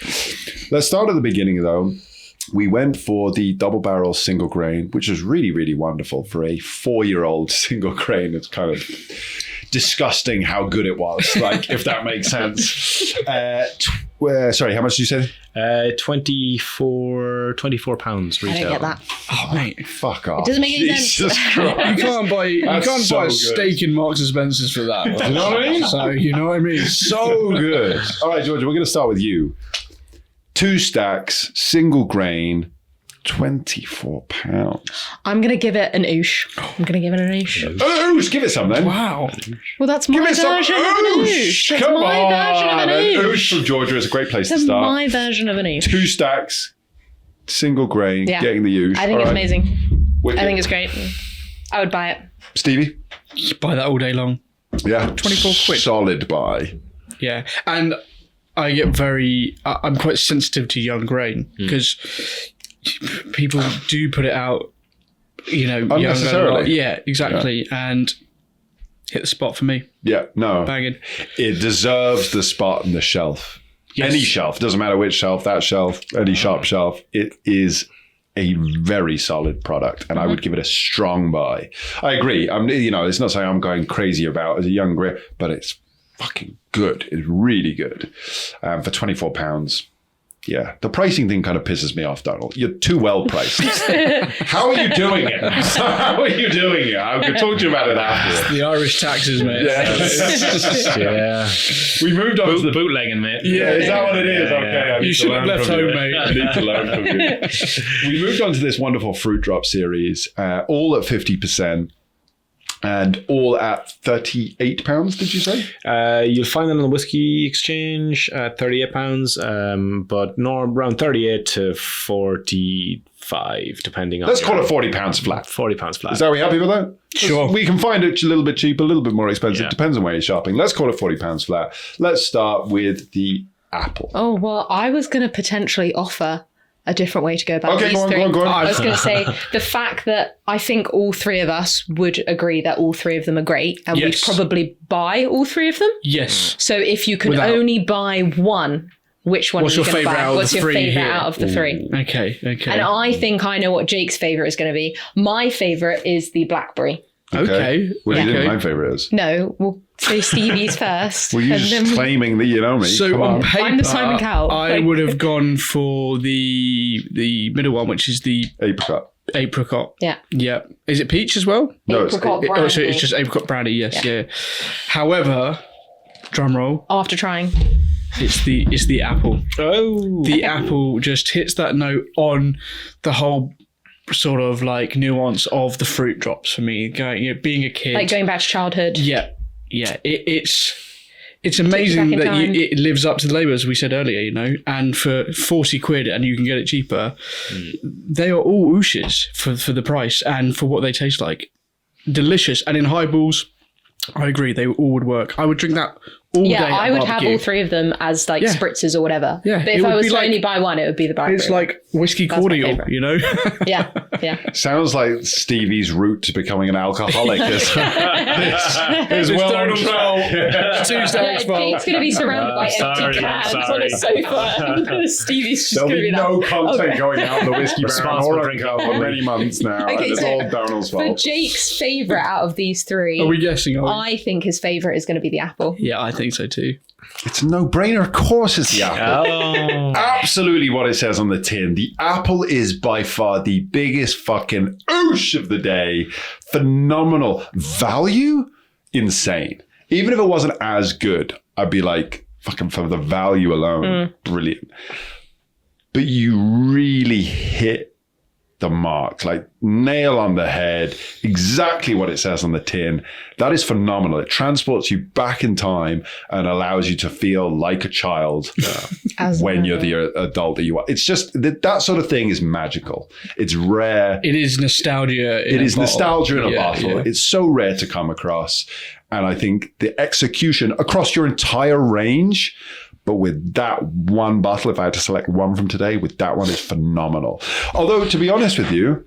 Let's start at the beginning, though. we went for the double barrel single grain, which is really, really wonderful for a 4-year-old single grain. It's kind of disgusting how good it was, like, if that makes sense. Sorry, how much did you say? 24 pounds retail. I don't get that. Oh, mate. Fuck off. It doesn't make any Jesus sense. Christ. You can't buy so a good. steak in Marks and Spencer's for that. You know what I mean? So, you know what I mean? So good. All right, Georgia, we're going to start with you. 2 stacks, single grain, £24. I'm going to give it an oosh. Oosh, give it some then. Wow. Well, that's my Give it some version of an oosh. That's Come my on. version of an oosh. Oosh from Georgia is a great place to That's start. my version of an oosh. 2 stacks, single grain, Yeah. getting the oosh. I think All it's right. amazing. Wicked. I think it's great. I would buy it. Stevie? You buy that all day long. Yeah. 24 quid. Solid buy. Yeah. And I get I'm quite sensitive to young grain because people do put it out, Unnecessarily. younger. Yeah, exactly. And hit the spot for me. Yeah, no. Banging. It deserves the spot on the shelf. Yes. Any shelf. Doesn't matter which shelf, that shelf, any sharp shelf. It is a very solid product, and I would give it a strong buy. I agree. It's not saying I'm going crazy about as a young grain, but it's fucking good. It's really good. For £24. Yeah. The pricing thing kind of pisses me off, Donald. You're too well priced. How are you doing it? How are you doing it? I'm going to talk to you about it after. The Irish taxes, mate. Yeah. We moved on to the Bootlegging, mate. Yeah, is that what it is? Yeah, Okay. yeah. I need You to should have learn left from home, you. mate. I need to learn from you. We moved on to this wonderful fruit drop series, all at 50%. And all at £38, did you say? You'll find them on the Whiskey Exchange at £38, but around 38 to 45, depending on. Let's call it £40 flat. £40 flat. Is that we happy with that? Sure. We can find it a little bit cheap, a little bit more expensive. Yeah. Depends on where you're shopping. Let's call it £40 flat. Let's start with the apple. Oh, well, I was going to potentially offer a different way to go about Okay, these go on, three. go on, go on. I was going to say the fact that I think all 3 of us would agree that all 3 of them are great, and Yes. we'd probably buy all 3 of them. Yes. So if you could Without- only buy one, which one What's are you your going to favourite buy? out of What's the your 3 favourite here? out of the 3? Okay. And I think I know what Jake's favourite is going to be. My favourite is the blackberry. Okay. What do you Okay. think my favourite is? No, we'll say Stevie's first. Were you and just then claiming that you know me? So Come on on. paper, I'm the Simon Cowell. I would have gone for the middle one, which is the Apricot. apricot. Yeah. Yeah. Is it peach as well? No, it's- Apricot Oh, so brownie. it's just apricot brownie. Yes. Yeah. However, drum roll. After trying. It's the apple. Oh. The apple just hits that note on the whole sort of like nuance of the fruit drops for me. Being a kid. Like going back to childhood. Yeah. It's amazing back in that time. it lives up to the label, as we said earlier, and for 40 quid and you can get it cheaper, they are all ooshes for the price and for what they taste like. Delicious. And in highballs, I agree, they all would work. I would drink that all day. Yeah, at I would have barbecue. all 3 of them as like Yeah. spritzers or whatever. Yeah, But it if I would was be to like- only buy one, it would be the blackberry. It's like whiskey That's my cordial, favourite. Yeah. yeah. Sounds like Stevie's route to becoming an alcoholic is well on Donald's track. Tuesday's Jake's going to be surrounded by Sorry, empty cans on sorry. a sofa, and Stevie's just There'll going to be be no that. content Okay. going out the whiskey barrel Responsible or drinking. for many months now. Okay, and it's so all Donald's For fault. Jake's favourite out of these 3, Are we guessing? I think his favourite is going to be the apple. Yeah, I think so too. It's a no-brainer. Of course it's the apple. Oh. Absolutely what it says on the tin. The apple is by far the biggest fucking oosh of the day. Phenomenal. Value? Insane. Even if it wasn't as good, I'd be like, fucking for the value alone, brilliant. But you really hit the mark, like nail on the head, exactly what it says on the tin. That is phenomenal. It transports you back in time and allows you to feel like a child when you're the adult that you are. It's just that sort of thing is magical. It's rare. It is nostalgia. It is nostalgia in a bottle. Yeah. It's so rare to come across. And I think the execution across your entire range, but with that one bottle, if I had to select one from today, with that one is phenomenal. Although, to be honest with you,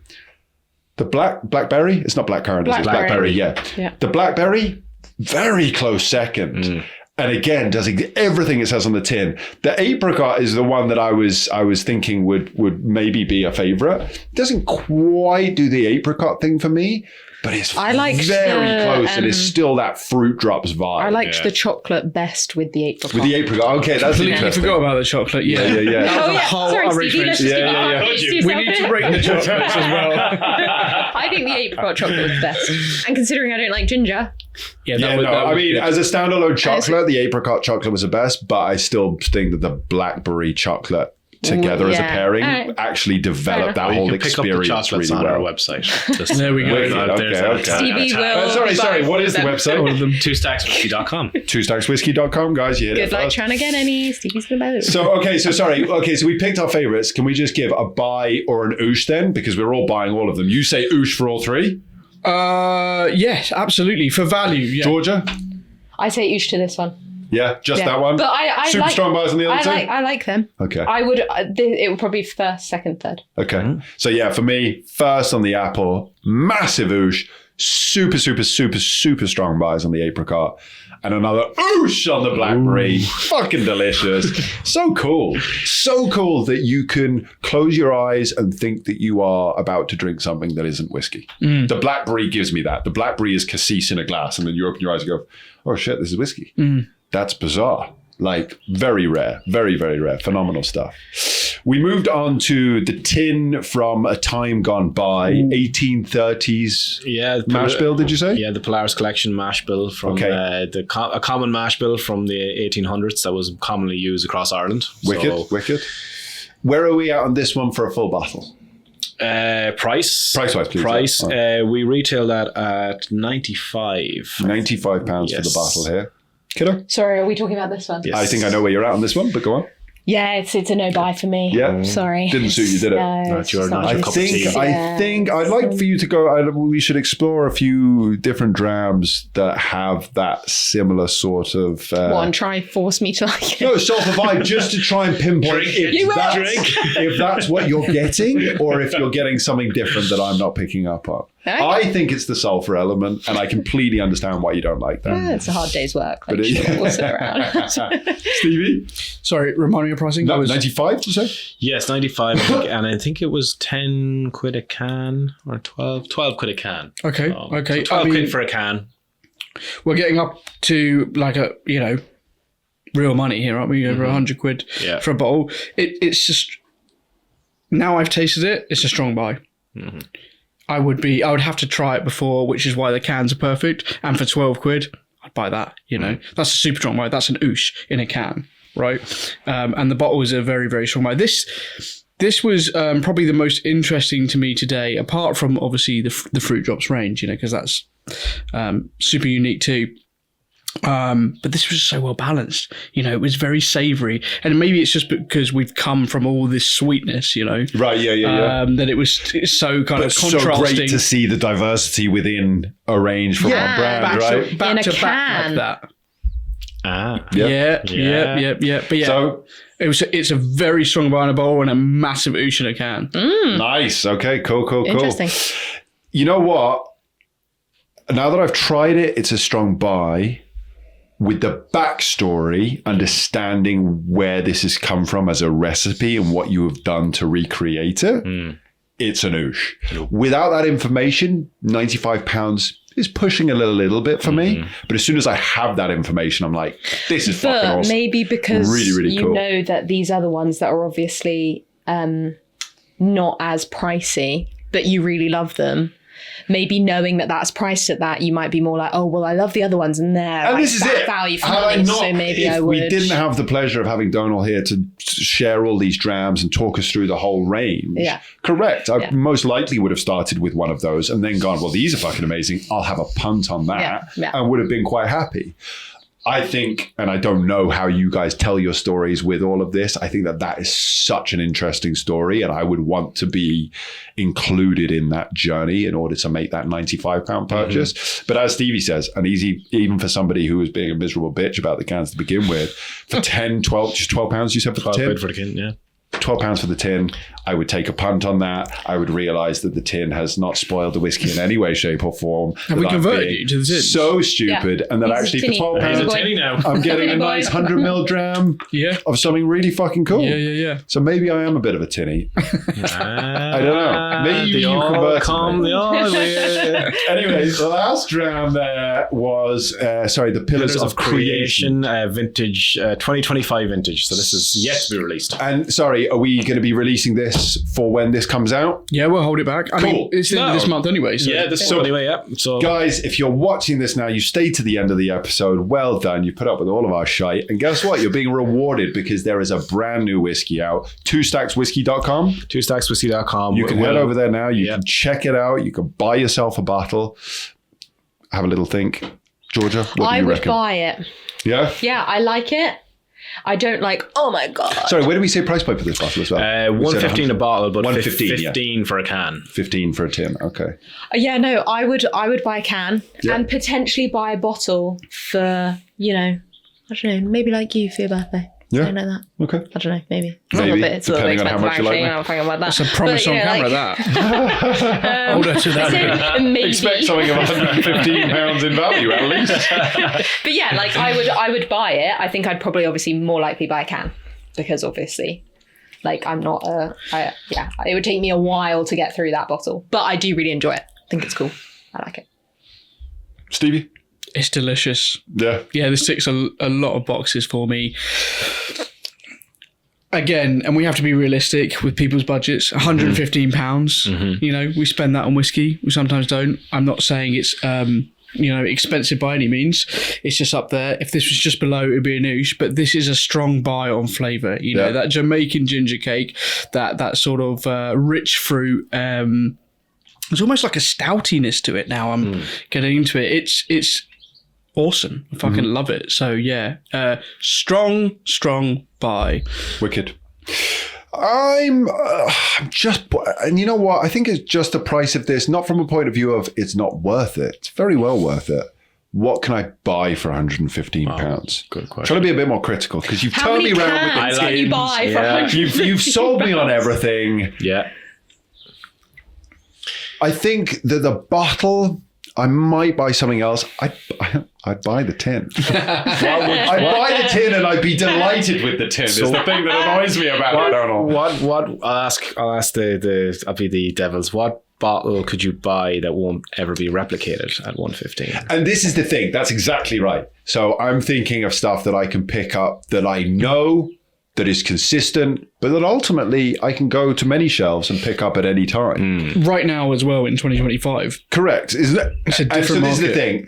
the blackberry, it's not blackcurrant, it's Blackberry. blackberry, yeah. Yeah. The blackberry, very close second. and again, does everything it says on the tin. The apricot is the one that I was thinking would maybe be a favourite. Doesn't quite do the apricot thing for me, but it's very close. And it's still that fruit drops vibe. I liked the chocolate best with the apricot. With the apricot, okay, that's interesting. I forgot about the chocolate. Yeah. Oh yeah, sorry, Stevie. Let's just we need to rate the chocolates as well. I think the apricot chocolate was best. And considering I don't like ginger. I mean, as a standalone chocolate, the apricot chocolate was the best, but I still think that the blackberry chocolate together as a pairing actually developed that whole experience pick up the chocolates really on well. our website. There we go. Okay. Stevie will. Sorry. What is the website? All of them. 2stackswhiskey.com. 2stackswhiskey.com, guys. You heard Good it luck first. trying to get any. Stevie's gonna buy them. So we picked our favourites. Can we just give a buy or an oosh then? Because we're all buying all of them. You say oosh for all three? Yes, absolutely. For value, yeah. Georgia? I say oosh to this one. Yeah, just that one? But I Super like, strong buys on the other two? I like them. Okay. I would. It would probably be first, second, third. Okay. So yeah, for me, first on the apple, massive oosh, super strong buys on the apricot, and another oosh on the blackberry. Fucking delicious. So cool that you can close your eyes and think that you are about to drink something that isn't whiskey. The blackberry gives me that. The blackberry is cassis in a glass, and then you open your eyes and go, oh shit, this is whiskey. That's bizarre. Like very rare, very, very rare. Phenomenal stuff. We moved on to the tin from a time gone by, 1830s. Yeah, mash bill. Did you say? Yeah, the Polaris Collection mash bill from a common mash bill from the 1800s that was commonly used across Ireland. Wicked. Where are we at on this one for a full bottle? Price-wise, please. We retail that at 95. £95 for the bottle here. Kiddo? Sorry, are we talking about this one? Yes. I think I know where you're at on this one, but go on. Yeah, it's a no buy for me. Yeah. Sorry. Didn't suit you, did it? No, not your cup of tea. I think I'd like for you to go. We should explore a few different drams that have that similar sort of. One, try force me to like it. No, sort of vibe, just to try and pinpoint if that's what you're getting, or if you're getting something different that I'm not picking up on. Okay. I think it's the sulfur element, and I completely understand why you don't like that. Yeah, it's a hard day's work. Like, we'll sit around. Stevie? Sorry, remind me of pricing. No, 95, did you say? Yes, 95, and I think it was 10 quid a can, or 12 quid a can. Okay. So 12 quid for a can. We're getting up to like real money here, aren't we? Over 100 quid for a bottle. It's just, now I've tasted it, it's a strong buy. Mm-hmm. I would have to try it before, which is why the cans are perfect. And for 12 quid, I'd buy that, That's a super strong buy. That's an oosh in a can, right? And the bottle is a very, very strong buy. This was probably the most interesting to me today, apart from obviously the fruit drops range, because that's super unique too. But this was so well balanced, it was very savoury, and maybe it's just because we've come from all this sweetness, Right, yeah. That it's so kind of contrasting. So great to see the diversity within a range from one brand, right? Back to back that. Yeah. But yeah, so it's a very strong buy in a bowl and a massive oosh in a can. Nice. Okay. Cool. Interesting. You know what? Now that I've tried it, it's a strong buy. With the backstory, understanding where this has come from as a recipe and what you have done to recreate it, it's an oosh. Without that information, £95 is pushing a little bit for me. But as soon as I have that information, I'm like, this is fucking awesome. Maybe because really, really you cool. know that these other ones that are obviously not as pricey, but you really love them. Maybe knowing that that's priced at that, you might be more like, oh, well, I love the other ones and they're this is it. Value for money, so maybe I would. We didn't have the pleasure of having Donal here to share all these drams and talk us through the whole range. Yeah. Correct. I most likely would have started with one of those and then gone, well, these are fucking amazing. I'll have a punt on that and would have been quite happy. I think, and I don't know how you guys tell your stories with all of this, I think that is such an interesting story, and I would want to be included in that journey in order to make that £95 purchase. But as Stevie says, and easy, even for somebody who was being a miserable bitch about the cans to begin with, for 10, 12, just £12 you said for the tin? £12 for the tin, yeah. £12 for the tin, I would take a punt on that. I would realise that the tin has not spoiled the whiskey in any way, shape or form. Have we converted you to the tin? So stupid. And that actually for £12, I'm getting a nice 100ml dram of something really fucking cool. Yeah. So maybe I am a bit of a tinny. I don't know. Maybe you converted me. Anyway, the last dram there was, the Pillars of Creation. Vintage, 2025 vintage. So this is yet to be released. And sorry, are we going to be releasing this for when this comes out? Yeah, we'll hold it back. I mean, it's the end of this month anyway. So. Yeah, this month anyway, yeah. So, guys, if you're watching this now, you stayed to the end of the episode. Well done. You put up with all of our shite. And guess what? You're being rewarded because there is a brand new whiskey out. twostackswhiskey.com. twostackswhiskey.com. You can head over there now. You can check it out. You can buy yourself a bottle. Have a little think. Georgia, what do you reckon? I would buy it. Yeah? Yeah, I like it. I don't like, oh my God. Sorry, where do we say price point for this bottle as well? $1.15 a bottle, but 115, $15 for a can. 15 for a tin, okay. Yeah, no, I would buy a can and potentially buy a bottle for, I don't know, maybe like you for your birthday. Yeah. Something like that. Okay. I don't know, maybe. Maybe, It's a little bit depending on how much you like me. I'm thinking about that. That's a promise on camera, that. Hold her to that. Maybe. Expect something of £115 in value at least. But yeah, like I would buy it. I think I'd probably obviously more likely buy a can because obviously like I'm not it would take me a while to get through that bottle, but I do really enjoy it. I think it's cool. I like it. Stevie? It's delicious. Yeah. Yeah, this ticks a lot of boxes for me. Again, and we have to be realistic with people's budgets. £115, we spend that on whiskey. We sometimes don't. I'm not saying it's, expensive by any means. It's just up there. If this was just below, it would be a noosh. But this is a strong buy on flavour. That Jamaican ginger cake, that sort of rich fruit. There's almost like a stoutiness to it now. I'm getting into it. It's awesome. I fucking love it. So yeah, strong buy. Wicked. I'm just, and you know what? I think it's just the price of this, not from a point of view of it's not worth it. It's very well worth it. What can I buy for £115? Good question. Trying to be a bit more critical because you've turned me around with the can you buy for £115? You've sold me on everything. Yeah. I think that the bottle, I might buy something else. I'd buy the tin. I'd buy the tin and I'd be delighted with the tin. It's the thing that annoys me about it, Donald. I'll be the devil's. What bottle could you buy that won't ever be replicated at $115? And this is the thing. That's exactly right. So I'm thinking of stuff that I can pick up that I know that is consistent, but that ultimately I can go to many shelves and pick up at any time. Right now as well in 2025. Correct. Isn't it? It's a different market. This is the thing.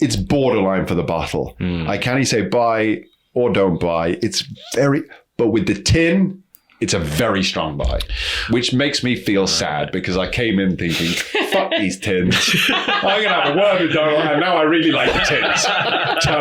It's borderline for the bottle. I can't say buy or don't buy. But with the tin, it's a very strong buy, which makes me feel sad because I came in thinking, fuck these tins. I'm going to have a word with Donald and now I really like the tins. So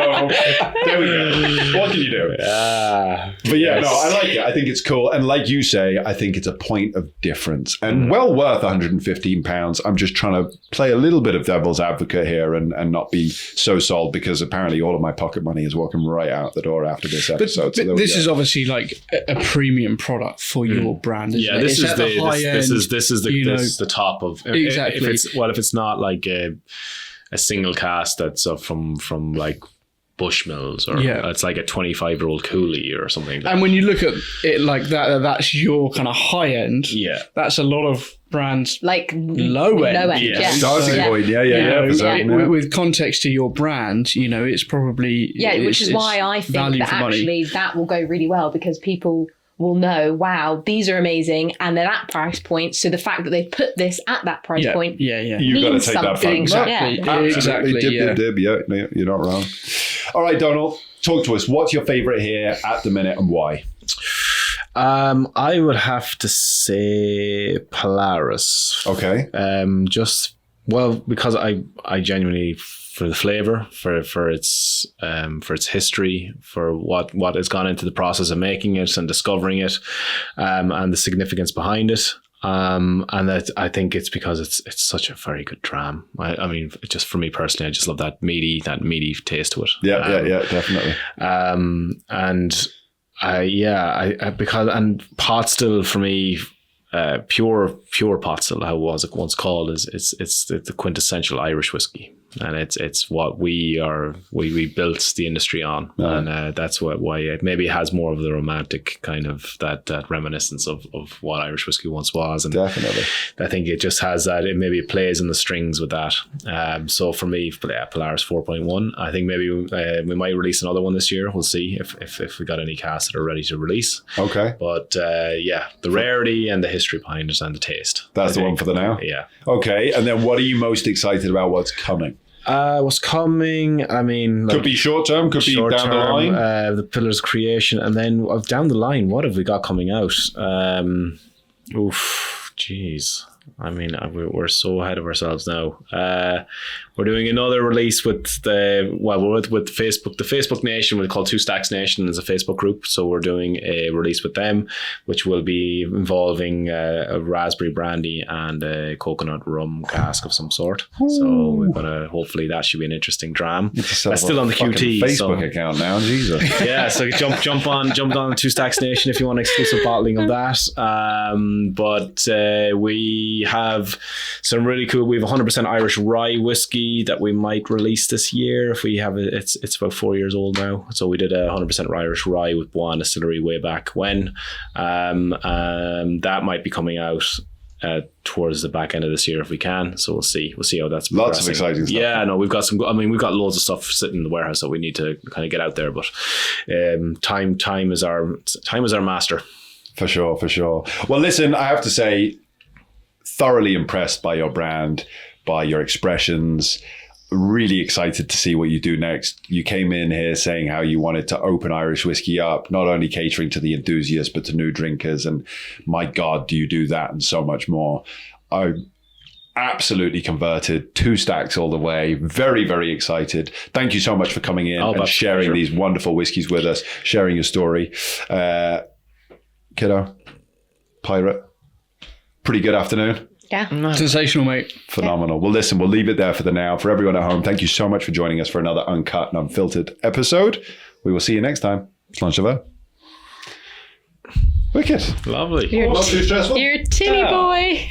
there we go. What can you do? But yeah, no, I like it. I think it's cool. And like you say, I think it's a point of difference and well worth £115. I'm just trying to play a little bit of devil's advocate here and not be so sold because apparently all of my pocket money is walking right out the door after this episode. But this is obviously like a premium product for your brand. Yeah, this is the top of exactly. If it's not like a single cast that's from like Bushmills or it's like a 25-year-old Cooley or something. And when you look at it like that, that's your kind of high end. Yeah, that's a lot of brands like low end. Yeah. Starting point. Yeah. With context to your brand, it's probably which is why I think that actually that will go really well because people will know, wow, these are amazing and they're at price point. So the fact that they put this at that price point you've got to take that fun. Exactly. Dib. Yeah, you're not wrong. All right, Donald, talk to us. What's your favourite here at the minute and why? I would have to say Polaris. Okay. Because I genuinely, for the flavour, for its history, for what has gone into the process of making it and discovering it, and the significance behind it. And that I think it's because it's such a very good dram. I mean, just for me personally, I just love that meaty taste to it. Yeah, definitely. And Because pot still for me, pure pot still, how was it once called, it's the quintessential Irish whiskey, and it's what we built the industry on, and that's why it maybe has more of the romantic kind of that reminiscence of what Irish whiskey once was, and definitely I think it just has that. It maybe plays in the strings with that. So for me, Polaris 4.1. I think maybe we might release another one this year. We'll see if we got any casks that are ready to release. Okay, but the rarity and the history behind it and the taste. That's the one for the now. Yeah. Okay, and then what are you most excited about? What's coming? What's coming? I mean, could be short term, could be down the line. The Pillars of Creation, and then down the line, what have we got coming out? Geez. I mean, we're so ahead of ourselves now. We're doing another release with with Facebook. The Facebook Nation, we call Two Stacks Nation, is a Facebook group. So we're doing a release with them, which will be involving a raspberry brandy and a coconut rum cask of some sort. Ooh. So we're gonna, hopefully that should be an interesting dram. That's still on the QT Facebook account now, Jesus. Yeah, so jump on Two Stacks Nation if you want an exclusive bottling of that. But we have some really cool. We have 100% Irish rye whiskey that we might release this year. If we have it, it's about 4 years old now. So we did a 100% Irish rye with Bois Distillery way back when. That might be coming out towards the back end of this year if we can. So we'll see how that's progressing. Lots of exciting stuff. Yeah, no, we've got loads of stuff sitting in the warehouse that we need to kind of get out there. But time is our master. For sure. Well, listen, I have to say, thoroughly impressed by your brand, by your expressions. Really excited to see what you do next. You came in here saying how you wanted to open Irish whiskey up, not only catering to the enthusiasts, but to new drinkers. And my God, do you do that and so much more. I'm absolutely converted. 2 stacks all the way. Very, very excited. Thank you so much for coming in and sharing these wonderful whiskeys with us, sharing your story. Kiddo, Pirate, pretty good afternoon. Yeah. Sensational, mate. Phenomenal. Well, listen, we'll leave it there for the now. For everyone at home, thank you so much for joining us for another uncut and unfiltered episode. We will see you next time. Plancheva. Wicked. Lovely. Not too stressful. You're a tinny boy.